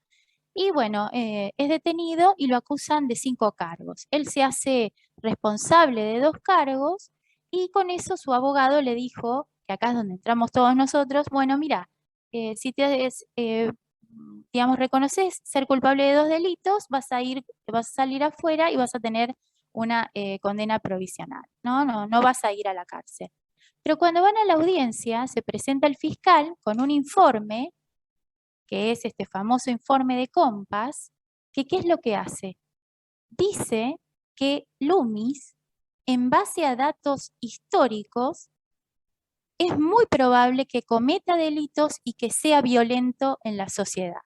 y bueno, es detenido y lo acusan de 5 cargos. Él se hace responsable de 2 cargos y con eso su abogado le dijo, que acá es donde entramos todos nosotros, bueno, mira, si te digamos, reconoces ser culpable de 2 delitos, vas a salir afuera y vas a tener una condena provisional, no vas a ir a la cárcel. Pero cuando van a la audiencia, se presenta el fiscal con un informe, que es este famoso informe de Compass, que ¿qué es lo que hace? Dice que Loomis, en base a datos históricos, es muy probable que cometa delitos y que sea violento en la sociedad.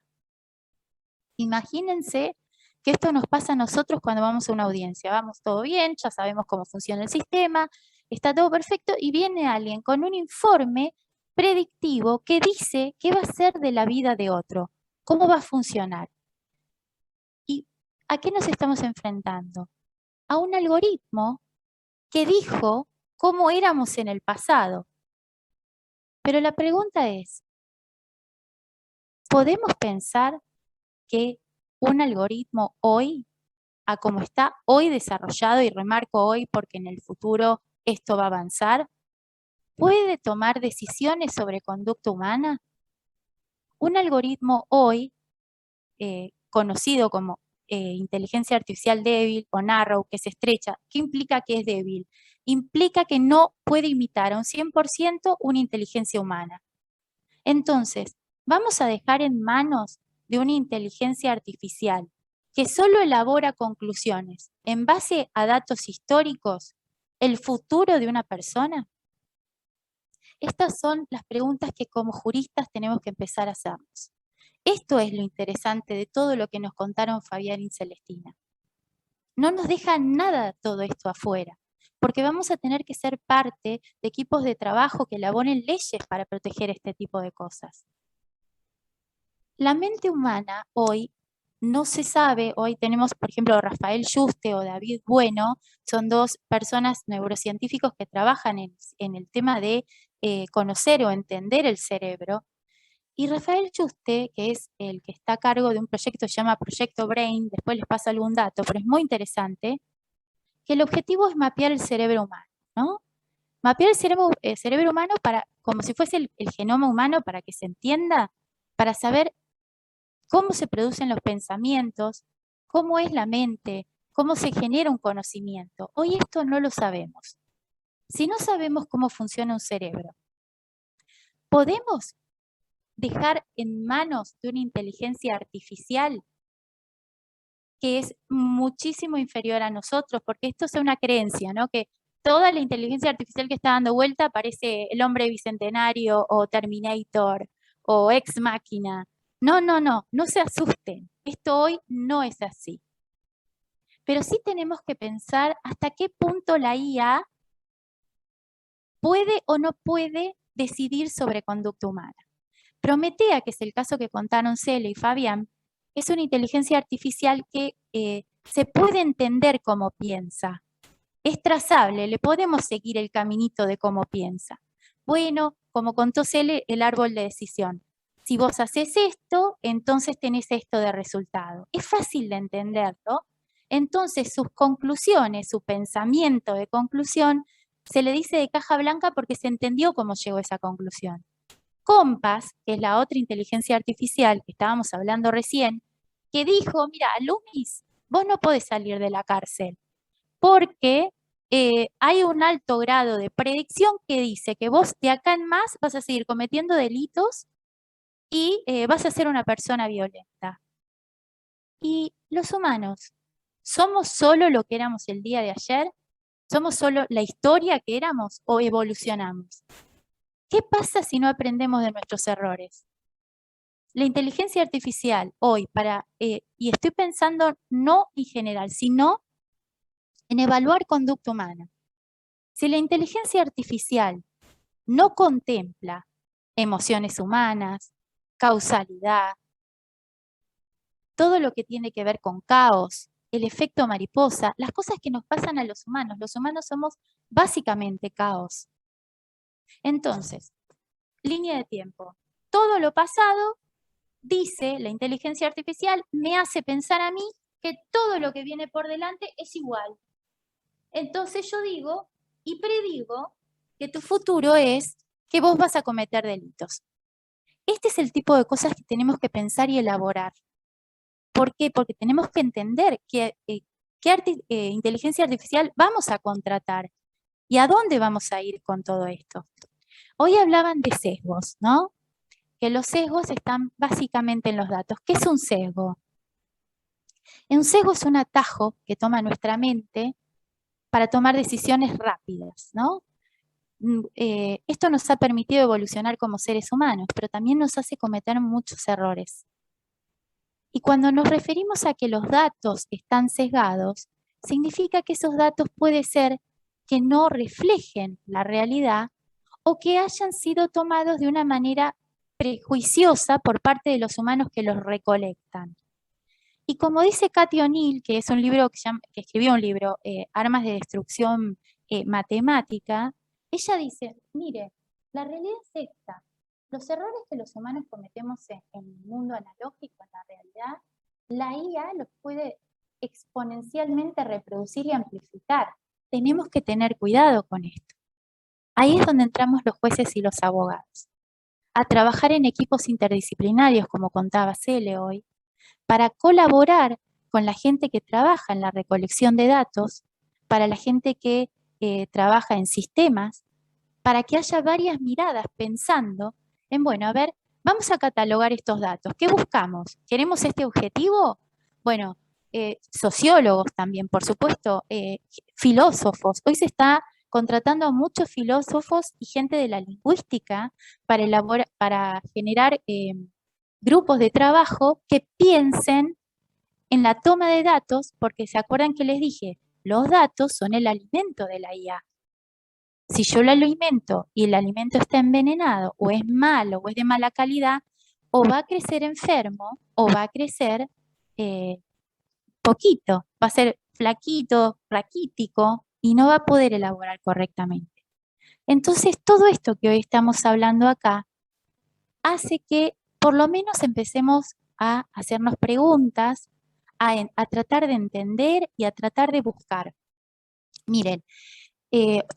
Imagínense que esto nos pasa a nosotros cuando vamos a una audiencia. Vamos todo bien, ya sabemos cómo funciona el sistema, está todo perfecto y viene alguien con un informe predictivo que dice qué va a ser de la vida de otro, cómo va a funcionar. ¿Y a qué nos estamos enfrentando? A un algoritmo que dijo cómo éramos en el pasado. Pero la pregunta es, ¿podemos pensar que un algoritmo hoy, a como está hoy desarrollado, y remarco hoy porque en el futuro esto va a avanzar, puede tomar decisiones sobre conducta humana? Un algoritmo hoy, conocido como inteligencia artificial débil o narrow, que se estrecha, ¿qué implica que es débil? Implica que no puede imitar a un 100% una inteligencia humana. Entonces, vamos a dejar en manos de una inteligencia artificial que solo elabora conclusiones en base a datos históricos el futuro de una persona. Estas son las preguntas que como juristas tenemos que empezar a hacernos. Esto es lo interesante de todo lo que nos contaron Fabián y Celestina. No nos deja nada todo esto afuera, porque vamos a tener que ser parte de equipos de trabajo que elaboren leyes para proteger este tipo de cosas. La mente humana hoy no se sabe, hoy tenemos por ejemplo Rafael Yuste o David Bueno, son 2 personas neurocientíficos que trabajan en el tema de conocer o entender el cerebro. Y Rafael Yuste, que es el que está a cargo de un proyecto que se llama Proyecto Brain, después les paso algún dato, pero es muy interesante, que el objetivo es mapear el cerebro humano, ¿no? Mapear el cerebro humano como si fuese el genoma humano para que se entienda, para saber cómo se producen los pensamientos, cómo es la mente, cómo se genera un conocimiento. Hoy esto no lo sabemos. Si no sabemos cómo funciona un cerebro, ¿podemos dejar en manos de una inteligencia artificial que es muchísimo inferior a nosotros? Porque esto es una creencia, ¿no? Que toda la inteligencia artificial que está dando vuelta parece el hombre bicentenario o Terminator o Ex Máquina. No se asusten. Esto hoy no es así. pero sí tenemos que pensar hasta qué punto la IA puede o no puede decidir sobre conducta humana. Prometea, que es el caso que contaron Cele y Fabián, es una inteligencia artificial que se puede entender cómo piensa. Es trazable, le podemos seguir el caminito de cómo piensa. Bueno, como contó Cele, el árbol de decisión. Si vos haces esto, entonces tenés esto de resultado. Es fácil de entenderlo. Entonces sus conclusiones, su pensamiento de conclusión, se le dice de caja blanca porque se entendió cómo llegó a esa conclusión. Compass, que es la otra inteligencia artificial que estábamos hablando recién, que dijo, mira, Loomis, vos no podés salir de la cárcel, porque hay un alto grado de predicción que dice que vos de acá en más vas a seguir cometiendo delitos y vas a ser una persona violenta. Y los humanos, ¿somos solo lo que éramos el día de ayer? ¿Somos solo la historia que éramos o evolucionamos? ¿Qué pasa si no aprendemos de nuestros errores? La inteligencia artificial hoy, y estoy pensando no en general, sino en evaluar conducta humana. Si la inteligencia artificial no contempla emociones humanas, causalidad, todo lo que tiene que ver con caos, el efecto mariposa, las cosas que nos pasan a los humanos somos básicamente caos. Entonces, línea de tiempo. Todo lo pasado, dice la inteligencia artificial, me hace pensar a mí que todo lo que viene por delante es igual. Entonces yo digo y predigo que tu futuro es que vos vas a cometer delitos. Este es el tipo de cosas que tenemos que pensar y elaborar. ¿Por qué? Porque tenemos que entender qué inteligencia artificial vamos a contratar y a dónde vamos a ir con todo esto. Hoy hablaban de sesgos, ¿no? Que los sesgos están básicamente en los datos. ¿Qué es un sesgo? Un sesgo es un atajo que toma nuestra mente para tomar decisiones rápidas, ¿no? Esto nos ha permitido evolucionar como seres humanos, pero también nos hace cometer muchos errores. Y cuando nos referimos a que los datos están sesgados, significa que esos datos puede ser que no reflejen la realidad o que hayan sido tomados de una manera prejuiciosa por parte de los humanos que los recolectan. Y como dice Cathy O'Neil, que es un libro que escribió un libro, Armas de Destrucción Matemática, ella dice, mire, la realidad es esta. Los errores que los humanos cometemos en el mundo analógico, en la realidad, la IA los puede exponencialmente reproducir y amplificar. Tenemos que tener cuidado con esto. Ahí es donde entramos los jueces y los abogados, a trabajar en equipos interdisciplinarios, como contaba Cele hoy, para colaborar con la gente que trabaja en la recolección de datos, para la gente que trabaja en sistemas, para que haya varias miradas pensando en, bueno, a ver, vamos a catalogar estos datos. ¿Qué buscamos? ¿Queremos este objetivo? Bueno, sociólogos también, por supuesto, filósofos. Hoy se está contratando a muchos filósofos y gente de la lingüística para generar grupos de trabajo que piensen en la toma de datos, porque se acuerdan que les dije, los datos son el alimento de la IA. Si yo lo alimento y el alimento está envenenado, o es malo, o es de mala calidad, o va a crecer enfermo, o va a crecer poquito, va a ser flaquito, raquítico, y no va a poder elaborar correctamente. Entonces, todo esto que hoy estamos hablando acá hace que por lo menos empecemos a hacernos preguntas, a tratar de entender y a tratar de buscar. Miren,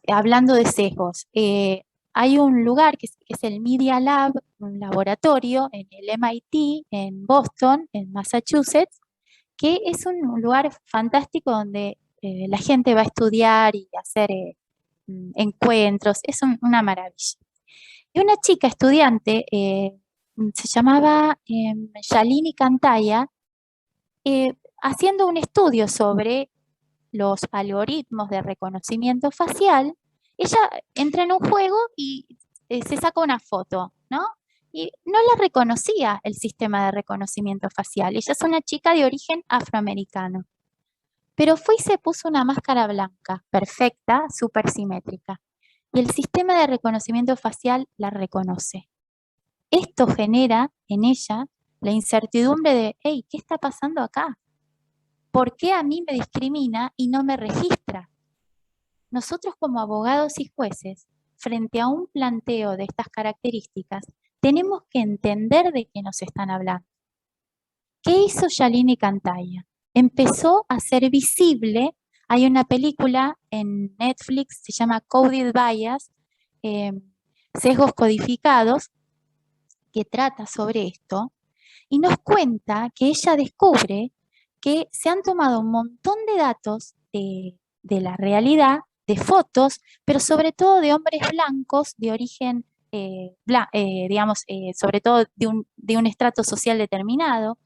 hablando de sesgos, hay un lugar que es el Media Lab, un laboratorio en el MIT, en Boston, en Massachusetts, que es un lugar fantástico donde la gente va a estudiar y hacer encuentros, es una maravilla. Y una chica estudiante, se llamaba Shalini Kantaya, haciendo un estudio sobre los algoritmos de reconocimiento facial, ella entra en un juego y se saca una foto, ¿no? Y no la reconocía el sistema de reconocimiento facial. Ella es una chica de origen afroamericano. pero fue y se puso una máscara blanca, perfecta, súper simétrica. Y el sistema de reconocimiento facial la reconoce. Esto genera en ella la incertidumbre de, hey, ¿qué está pasando acá? ¿Por qué a mí me discrimina y no me registra? Nosotros como abogados y jueces, frente a un planteo de estas características, tenemos que entender de qué nos están hablando. ¿Qué hizo Shalini Cantaya? Empezó a ser visible. Hay una película en Netflix, se llama Coded Bias, sesgos codificados, que trata sobre esto, y nos cuenta que ella descubre que se han tomado un montón de datos de la realidad, de fotos, pero sobre todo de hombres blancos de origen, digamos, sobre todo de un estrato social determinado.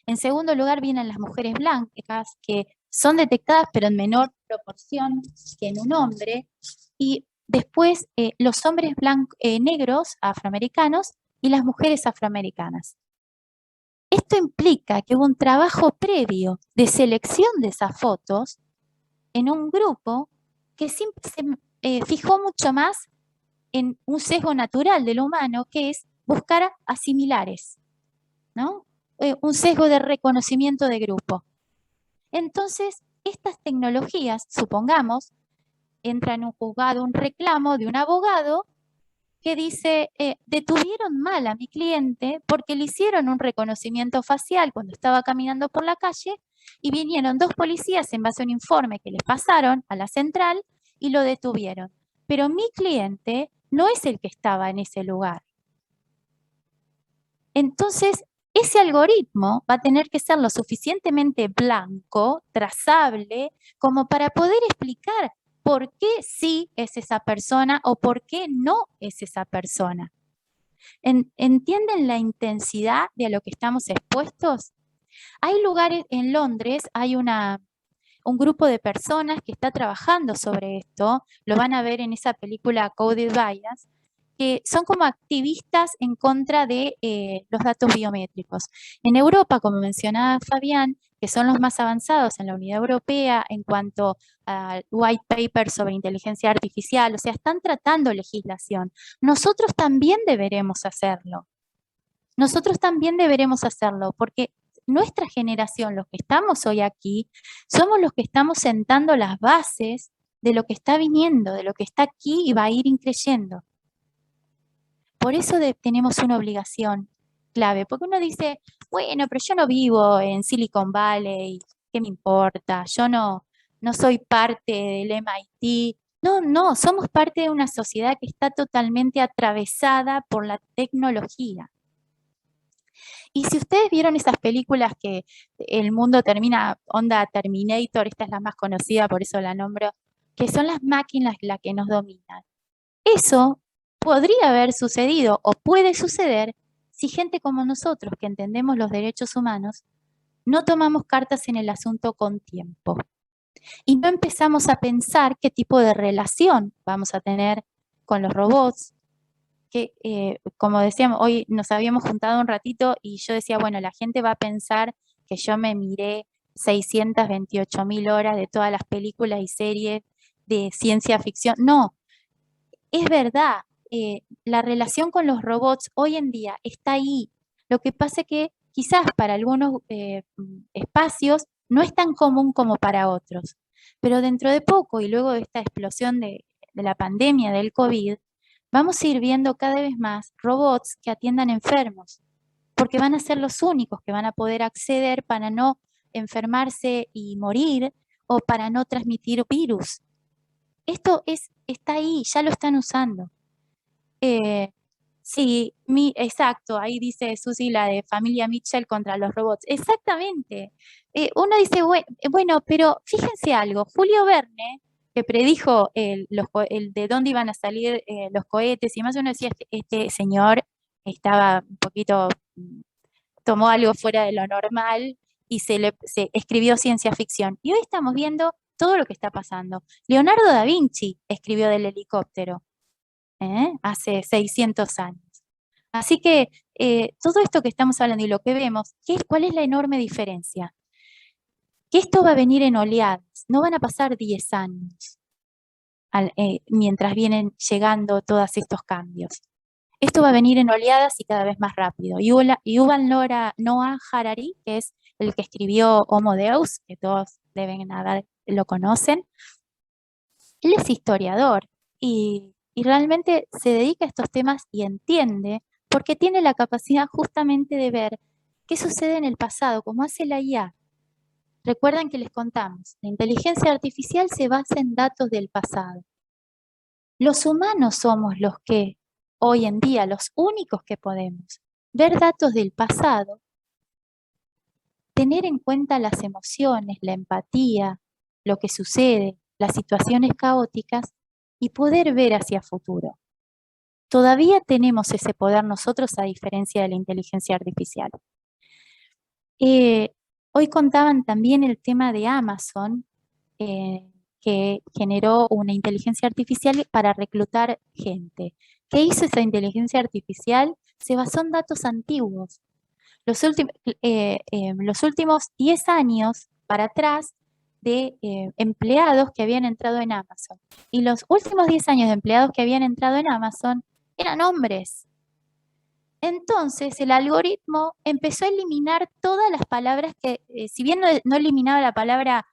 En segundo lugar vienen las mujeres blancas, que son detectadas pero en menor proporción que en un hombre. Y después los hombres negros, afroamericanos, y las mujeres afroamericanas. Esto implica que hubo un trabajo previo de selección de esas fotos en un grupo que siempre se fijó mucho más en un sesgo natural del humano, que es buscar a similares, ¿no? Un sesgo de reconocimiento de grupo. Entonces, estas tecnologías, supongamos, entra en un juzgado un reclamo de un abogado que dice, detuvieron mal a mi cliente porque le hicieron un reconocimiento facial cuando estaba caminando por la calle y vinieron 2 policías en base a un informe que les pasaron a la central y lo detuvieron. Pero mi cliente no es el que estaba en ese lugar. Entonces, ese algoritmo va a tener que ser lo suficientemente blanco, trazable, como para poder explicar por qué sí es esa persona o por qué no es esa persona. ¿Entienden la intensidad de a lo que estamos expuestos? Hay lugares, en Londres hay un grupo de personas que está trabajando sobre esto, lo van a ver en esa película Coded Bias, que son como activistas en contra de los datos biométricos. En Europa, como mencionaba Fabián, que son los más avanzados en la Unidad Europea en cuanto al white paper sobre inteligencia artificial, o sea, están tratando legislación. Nosotros también deberemos hacerlo. Nosotros también deberemos hacerlo, porque nuestra generación, los que estamos hoy aquí, somos los que estamos sentando las bases de lo que está viniendo, de lo que está aquí y va a ir increyendo. Por eso tenemos una obligación clave, porque uno dice, bueno, pero yo no vivo en Silicon Valley, ¿qué me importa? Yo no soy parte del MIT. No, somos parte de una sociedad que está totalmente atravesada por la tecnología. Y si ustedes vieron esas películas que el mundo termina, onda Terminator, esta es la más conocida, por eso la nombro, que son las máquinas las que nos dominan. Eso podría haber sucedido o puede suceder si gente como nosotros, que entendemos los derechos humanos, no tomamos cartas en el asunto con tiempo y no empezamos a pensar qué tipo de relación vamos a tener con los robots, que como decíamos, hoy nos habíamos juntado un ratito y yo decía, bueno, la gente va a pensar que yo me miré 628.000 horas de todas las películas y series de ciencia ficción. No, es verdad, la relación con los robots hoy en día está ahí. Lo que pasa es que quizás para algunos espacios no es tan común como para otros. Pero dentro de poco y luego de esta explosión de la pandemia del COVID, vamos a ir viendo cada vez más robots que atiendan enfermos, porque van a ser los únicos que van a poder acceder para no enfermarse y morir o para no transmitir virus. Esto está ahí, ya lo están usando. Sí, exacto, ahí dice Susi la de Familia Mitchell contra los robots. Exactamente. Uno dice, bueno, pero fíjense algo, Julio Verne, que predijo el de dónde iban a salir los cohetes y más uno decía, este señor estaba un poquito, tomó algo fuera de lo normal y se escribió ciencia ficción. Y hoy estamos viendo todo lo que está pasando. Leonardo da Vinci escribió del helicóptero hace 600 años. Así que todo esto que estamos hablando y lo que vemos, ¿cuál es la enorme diferencia? que esto va a venir en oleadas, no van a pasar 10 años mientras vienen llegando todos estos cambios. Esto va a venir en oleadas y cada vez más rápido. Yuval Noah Harari, que es el que escribió Homo Deus, que todos lo conocen, él es historiador y realmente se dedica a estos temas y entiende, porque tiene la capacidad justamente de ver qué sucede en el pasado, como hace la IA. Recuerdan que les contamos, la inteligencia artificial se basa en datos del pasado. Los humanos somos los que, hoy en día, los únicos que podemos ver datos del pasado, tener en cuenta las emociones, la empatía, lo que sucede, las situaciones caóticas y poder ver hacia futuro. Todavía tenemos ese poder nosotros a diferencia de la inteligencia artificial. Hoy contaban también el tema de Amazon, que generó una inteligencia artificial para reclutar gente. ¿Qué hizo esa inteligencia artificial? Se basó en datos antiguos. Los últimos 10 años para atrás de empleados que habían entrado en Amazon. Y los últimos 10 años de empleados que habían entrado en Amazon eran hombres. Entonces el algoritmo empezó a eliminar todas las palabras que, si bien no eliminaba la palabra,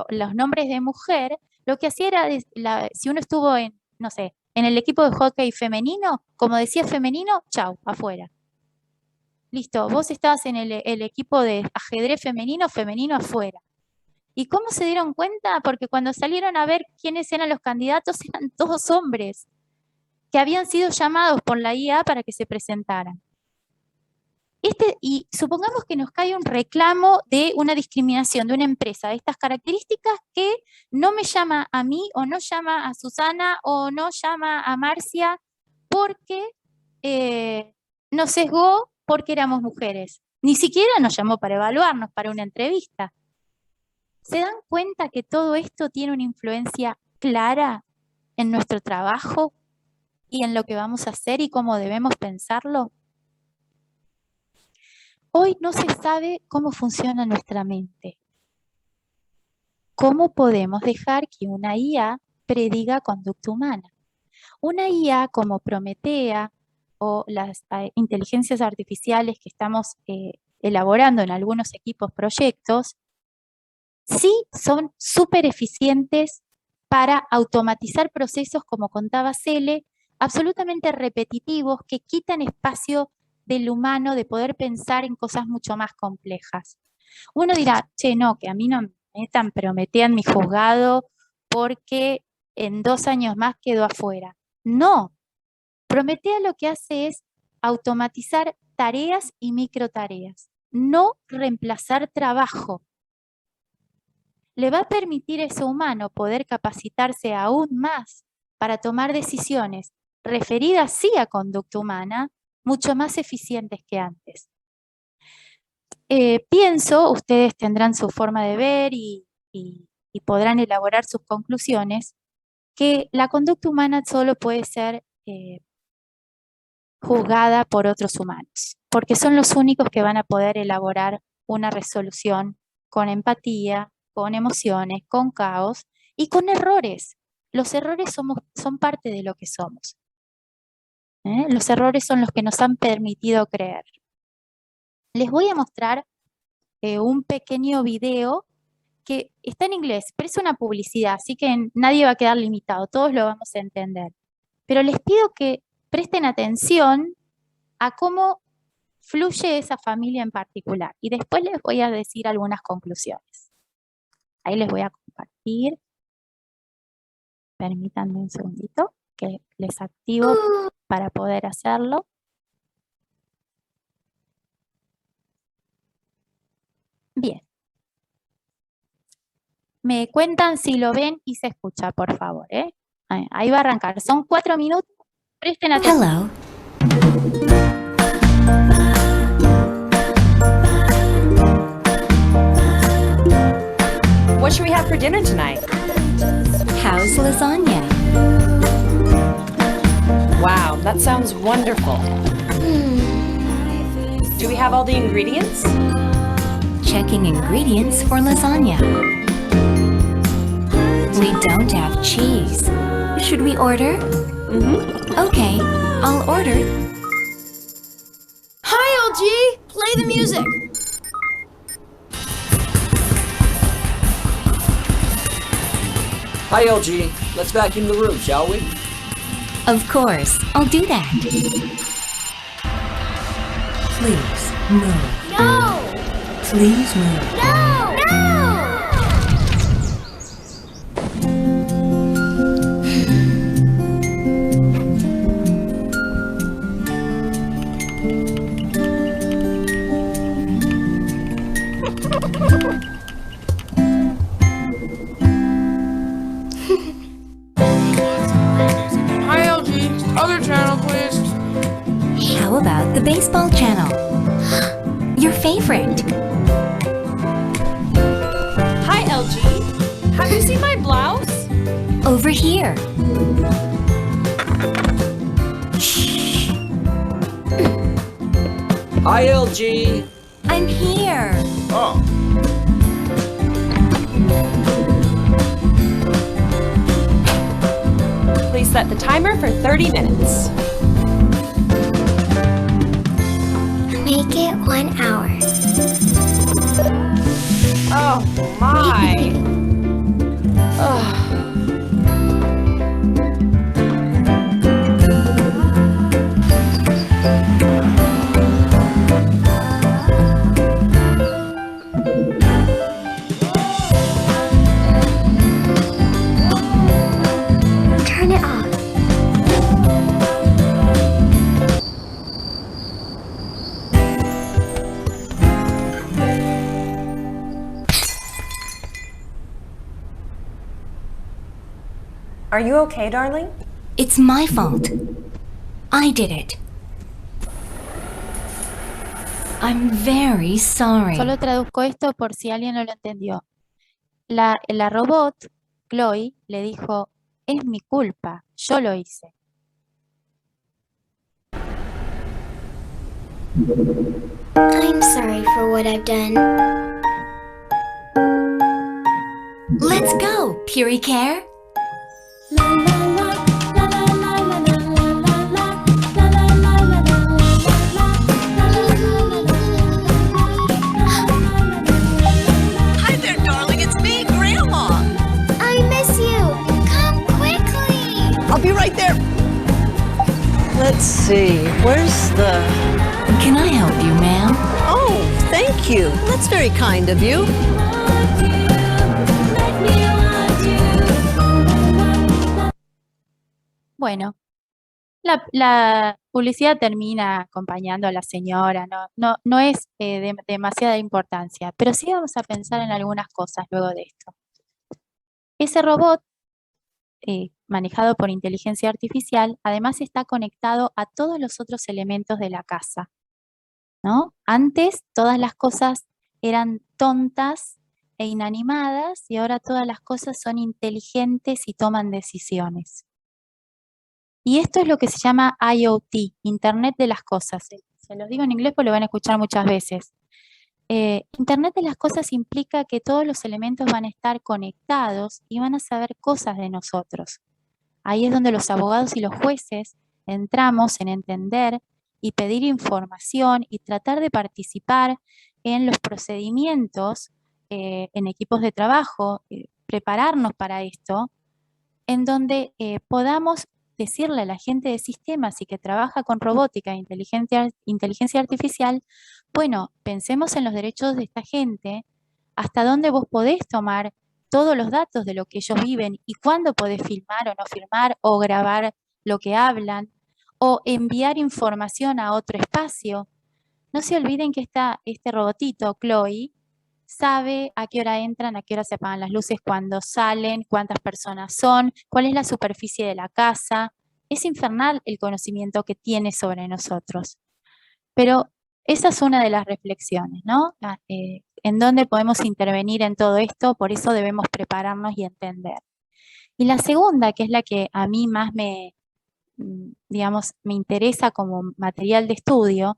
los nombres de mujer, lo que hacía era, si uno estuvo en, no sé, en el equipo de hockey femenino, como decía femenino, chau, afuera. Listo, vos estabas en el equipo de ajedrez femenino afuera. ¿Y cómo se dieron cuenta? Porque cuando salieron a ver quiénes eran los candidatos, eran todos hombres que habían sido llamados por la IA para que se presentaran. Y supongamos que nos cae un reclamo de una discriminación de una empresa de estas características que no me llama a mí, o no llama a Susana, o no llama a Marcia, porque nos sesgó porque éramos mujeres. Ni siquiera nos llamó para evaluarnos, para una entrevista. ¿Se dan cuenta que todo esto tiene una influencia clara en nuestro trabajo y en lo que vamos a hacer y cómo debemos pensarlo? Hoy no se sabe cómo funciona nuestra mente. ¿Cómo podemos dejar que una IA prediga conducta humana? Una IA como Prometea o las inteligencias artificiales que estamos elaborando en algunos equipos proyectos, sí son súper eficientes para automatizar procesos, como contaba Cele, absolutamente repetitivos, que quitan espacio del humano de poder pensar en cosas mucho más complejas. Uno dirá, che, no, que a mí no me metan Prometea en mi juzgado porque en 2 años más quedo afuera. No, Prometea lo que hace es automatizar tareas y microtareas, no reemplazar trabajo. Le va a permitir a ese humano poder capacitarse aún más para tomar decisiones referidas sí a conducta humana, mucho más eficientes que antes. Pienso, ustedes tendrán su forma de ver y podrán elaborar sus conclusiones, que la conducta humana solo puede ser juzgada por otros humanos, porque son los únicos que van a poder elaborar una resolución con empatía, con emociones, con caos y con errores. Los errores son parte de lo que somos. Los errores son los que nos han permitido creer. Les voy a mostrar un pequeño video que está en inglés, pero es una publicidad, así que nadie va a quedar limitado, todos lo vamos a entender. Pero les pido que presten atención a cómo fluye esa familia en particular. Y después les voy a decir algunas conclusiones. Ahí les voy a compartir. Permítanme un segundito que les activo para poder hacerlo. Bien. Me cuentan si lo ven y se escucha, por favor. Ahí va a arrancar. Son 4 minutos. Presten atención. Hello. What should we have for dinner tonight? How's lasagna? Wow, that sounds wonderful. Do we have all the ingredients? checking ingredients for lasagna. We don't have cheese. Should we order? Okay, I'll order. Hi, LG! Play the music! Hi, LG. Let's vacuum the room, shall we? Of course, I'll do that. Please move. No! Please move. No! No! Hi, LG. Other channel, please. How about the baseball channel? Your favorite. Hi, LG. Have you seen my blouse? Over here. Hi, LG. I'm here. Oh, Please set the timer for 30 minutes. Make it 1 hour. Oh, my. Ugh. Turn it off. Are you okay, darling? It's my fault. I did it. I'm very sorry. Solo traduzco esto por si alguien no lo entendió. La robot, Chloe, le dijo, es mi culpa, yo lo hice. I'm sorry for what I've done. Let's go, Puri Care. Hi there, darling. It's me, Grandma. I miss you. Come quickly. I'll be right there. Let's see. Where's the... Can I help you, ma'am? Oh, thank you. That's very kind of you. Bueno, la publicidad termina acompañando a la señora, no es de demasiada importancia, pero sí vamos a pensar en algunas cosas luego de esto. Ese robot, manejado por inteligencia artificial, además está conectado a todos los otros elementos de la casa, ¿no? Antes todas las cosas eran tontas e inanimadas y ahora todas las cosas son inteligentes y toman decisiones. Y esto es lo que se llama IoT, Internet de las Cosas. Se los digo en inglés porque lo van a escuchar muchas veces. Internet de las Cosas implica que todos los elementos van a estar conectados y van a saber cosas de nosotros. Ahí es donde los abogados y los jueces entramos en entender y pedir información y tratar de participar en los procedimientos en equipos de trabajo, prepararnos para esto, en donde podamos decirle a la gente de sistemas y que trabaja con robótica e inteligencia artificial, bueno, pensemos en los derechos de esta gente, hasta dónde vos podés tomar todos los datos de lo que ellos viven y cuándo podés filmar o no filmar o grabar lo que hablan o enviar información a otro espacio. No se olviden que este robotito, Chloe, sabe a qué hora entran, a qué hora se apagan las luces, cuándo salen, cuántas personas son, cuál es la superficie de la casa. Es infernal el conocimiento que tiene sobre nosotros. Pero esa es una de las reflexiones, ¿no? En dónde podemos intervenir en todo esto, por eso debemos prepararnos y entender. Y la segunda, que es la que a mí más me interesa como material de estudio,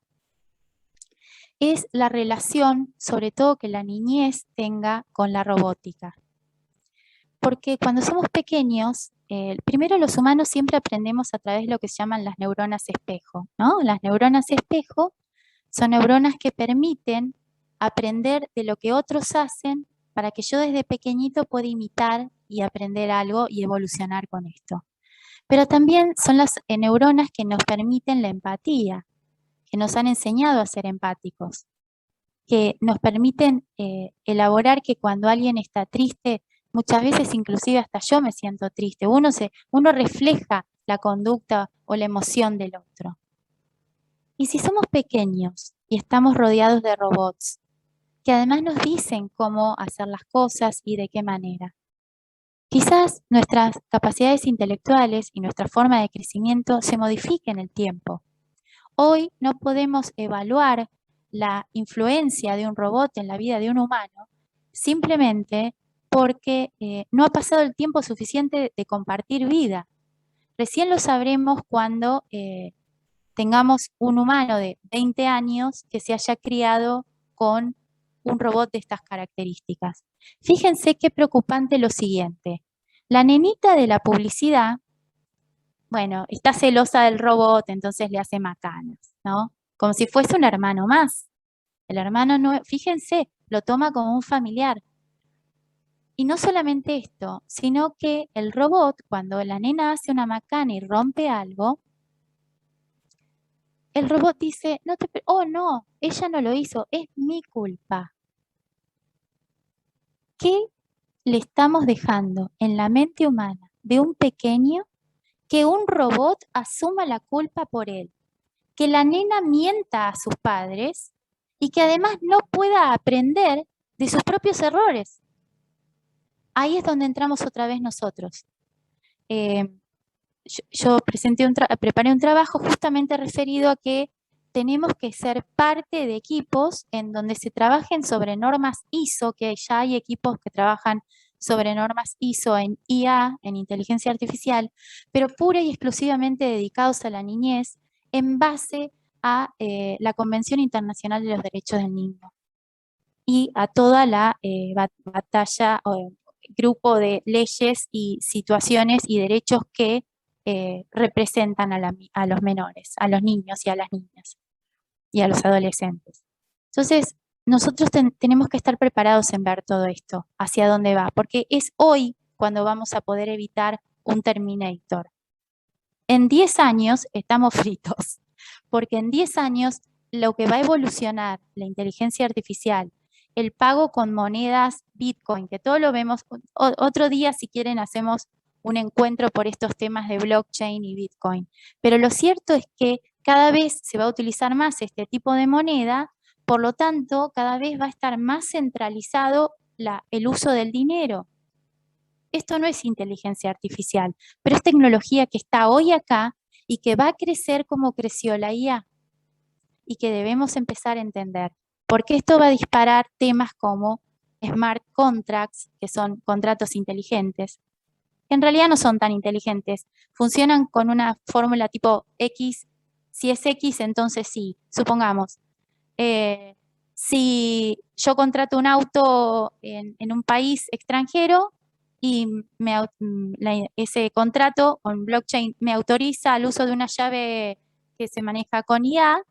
es la relación, sobre todo que la niñez tenga con la robótica. Porque cuando somos pequeños, primero los humanos siempre aprendemos a través de lo que se llaman las neuronas espejo, ¿no? Las neuronas espejo son neuronas que permiten aprender de lo que otros hacen para que yo desde pequeñito pueda imitar y aprender algo y evolucionar con esto. Pero también son las neuronas que nos permiten la empatía, que nos han enseñado a ser empáticos, que nos permiten elaborar que cuando alguien está triste, muchas veces inclusive hasta yo me siento triste, uno refleja la conducta o la emoción del otro. Y si somos pequeños y estamos rodeados de robots, que además nos dicen cómo hacer las cosas y de qué manera, quizás nuestras capacidades intelectuales y nuestra forma de crecimiento se modifiquen en el tiempo. Hoy no podemos evaluar la influencia de un robot en la vida de un humano simplemente porque no ha pasado el tiempo suficiente de compartir vida. Recién lo sabremos cuando tengamos un humano de 20 años que se haya criado con un robot de estas características. Fíjense qué preocupante lo siguiente. La nenita de la publicidad, bueno, está celosa del robot, entonces le hace macanas, ¿no? Como si fuese un hermano más. El hermano no, fíjense, lo toma como un familiar. Y no solamente esto, sino que el robot, cuando la nena hace una macana y rompe algo, el robot dice, oh no, ella no lo hizo, es mi culpa. ¿Qué le estamos dejando en la mente humana de un pequeño que un robot asuma la culpa por él? Que la nena mienta a sus padres y que además no pueda aprender de sus propios errores. Ahí es donde entramos otra vez nosotros. Yo preparé un trabajo justamente referido a que tenemos que ser parte de equipos en donde se trabajen sobre normas ISO, que ya hay equipos que trabajan sobre normas ISO en IA, en inteligencia artificial, pero pura y exclusivamente dedicados a la niñez en base a la Convención Internacional de los Derechos del Niño y a toda la batalla o grupo de leyes y situaciones y derechos que representan a los menores, a los niños y a las niñas y a los adolescentes. Entonces, nosotros tenemos que estar preparados en ver todo esto, hacia dónde va, porque es hoy cuando vamos a poder evitar un Terminator. En 10 años estamos fritos, porque en 10 años lo que va a evolucionar la inteligencia artificial, el pago con monedas Bitcoin, que todo lo vemos, otro día si quieren hacemos un encuentro por estos temas de blockchain y Bitcoin. Pero lo cierto es que cada vez se va a utilizar más este tipo de moneda, por lo tanto, cada vez va a estar más centralizado el uso del dinero. Esto no es inteligencia artificial, pero es tecnología que está hoy acá y que va a crecer como creció la IA y que debemos empezar a entender. Porque esto va a disparar temas como smart contracts, que son contratos inteligentes, que en realidad no son tan inteligentes, funcionan con una fórmula tipo X, si es X, entonces sí, supongamos. Si yo contrato un auto en un país extranjero y ese contrato con blockchain me autoriza el uso de una llave que se maneja con IA,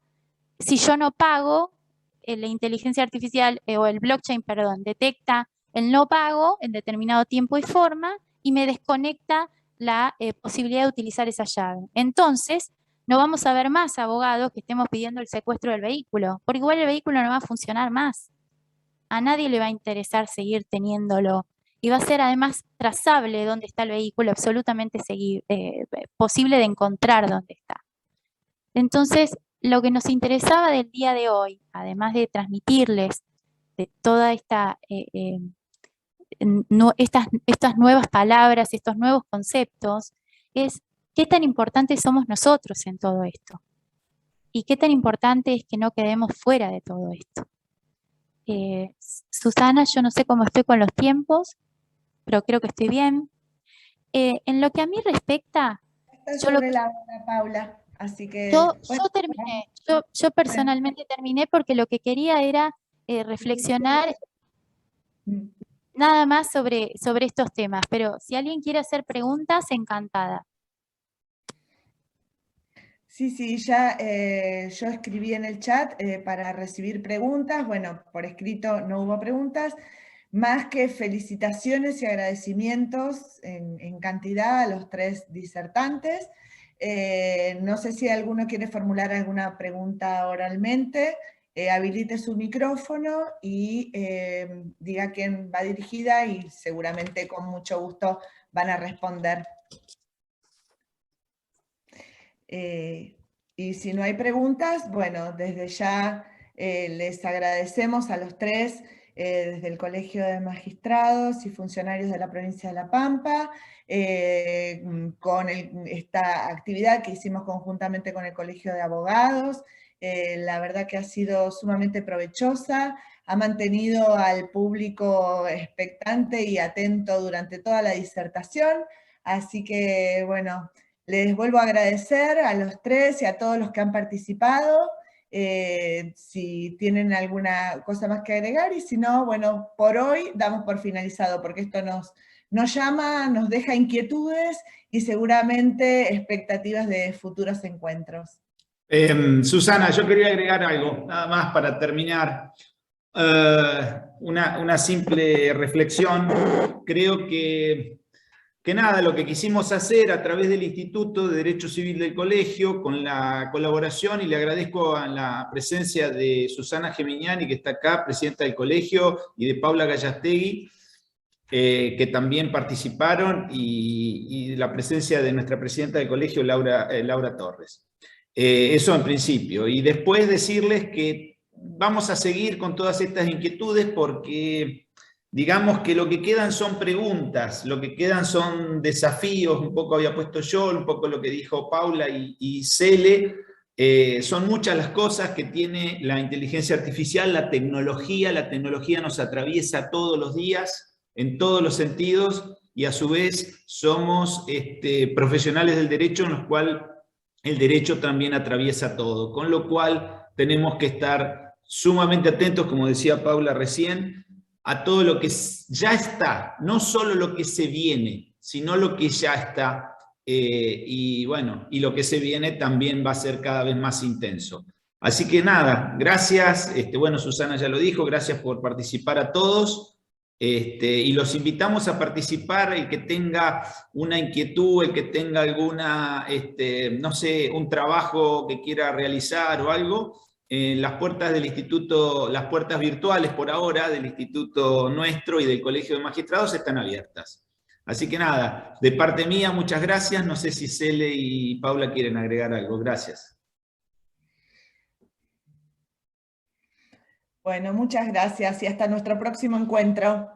si yo no pago, la inteligencia artificial o el blockchain, perdón, detecta el no pago en determinado tiempo y forma y me desconecta la posibilidad de utilizar esa llave. Entonces, no vamos a ver más abogados que estemos pidiendo el secuestro del vehículo, porque igual el vehículo no va a funcionar más. A nadie le va a interesar seguir teniéndolo. Y va a ser además trazable dónde está el vehículo, absolutamente posible de encontrar dónde está. Entonces, lo que nos interesaba del día de hoy, además de transmitirles de toda estas nuevas palabras, estos nuevos conceptos, es qué tan importantes somos nosotros en todo esto. Y qué tan importante es que no quedemos fuera de todo esto. Susana, yo no sé cómo estoy con los tiempos, pero creo que estoy bien. En lo que a mí respecta... Está sobre la hora, Paula. Así que... Yo bueno, terminé, yo personalmente terminé porque lo que quería era reflexionar nada más sobre estos temas, pero si alguien quiere hacer preguntas, encantada. Sí, ya yo escribí en el chat para recibir preguntas. Bueno, por escrito no hubo preguntas, más que felicitaciones y agradecimientos en cantidad a los 3 disertantes. No sé si alguno quiere formular alguna pregunta oralmente. Habilite su micrófono y diga a quién va dirigida y seguramente con mucho gusto van a responder. Y si no hay preguntas, bueno, desde ya les agradecemos a los 3, desde el Colegio de Magistrados y Funcionarios de la Provincia de La Pampa, con esta actividad que hicimos conjuntamente con el Colegio de Abogados. La verdad que ha sido sumamente provechosa, ha mantenido al público expectante y atento durante toda la disertación, así que bueno, les vuelvo a agradecer a los 3 y a todos los que han participado. Si tienen alguna cosa más que agregar, y si no, bueno, por hoy damos por finalizado, porque esto nos llama, nos deja inquietudes y seguramente expectativas de futuros encuentros. Susana, yo quería agregar algo, nada más para terminar. Una simple reflexión. Creo que nada, lo que quisimos hacer a través del Instituto de Derecho Civil del Colegio, con la colaboración, y le agradezco a la presencia de Susana Gemignani, que está acá, presidenta del colegio, y de Paula Gallastegui, que también participaron, y la presencia de nuestra presidenta del colegio, Laura Torres. Eso en principio. Y después decirles que vamos a seguir con todas estas inquietudes porque... digamos que lo que quedan son preguntas, lo que quedan son desafíos, un poco había puesto yo, un poco lo que dijo Paula y Cele. Son muchas las cosas que tiene la inteligencia artificial, la tecnología nos atraviesa todos los días, en todos los sentidos, y a su vez somos profesionales del derecho, en los cuales el derecho también atraviesa todo, con lo cual tenemos que estar sumamente atentos, como decía Paula recién, a todo lo que ya está, no solo lo que se viene, sino lo que ya está, y bueno, y lo que se viene también va a ser cada vez más intenso. Así que nada, gracias, bueno, Susana ya lo dijo, gracias por participar a todos, y los invitamos a participar, el que tenga una inquietud, el que tenga alguna, no sé, un trabajo que quiera realizar o algo, las puertas del instituto, las puertas virtuales por ahora del instituto nuestro y del Colegio de Magistrados están abiertas. Así que nada, de parte mía, muchas gracias. No sé si Cele y Paula quieren agregar algo. Gracias. Bueno, muchas gracias y hasta nuestro próximo encuentro.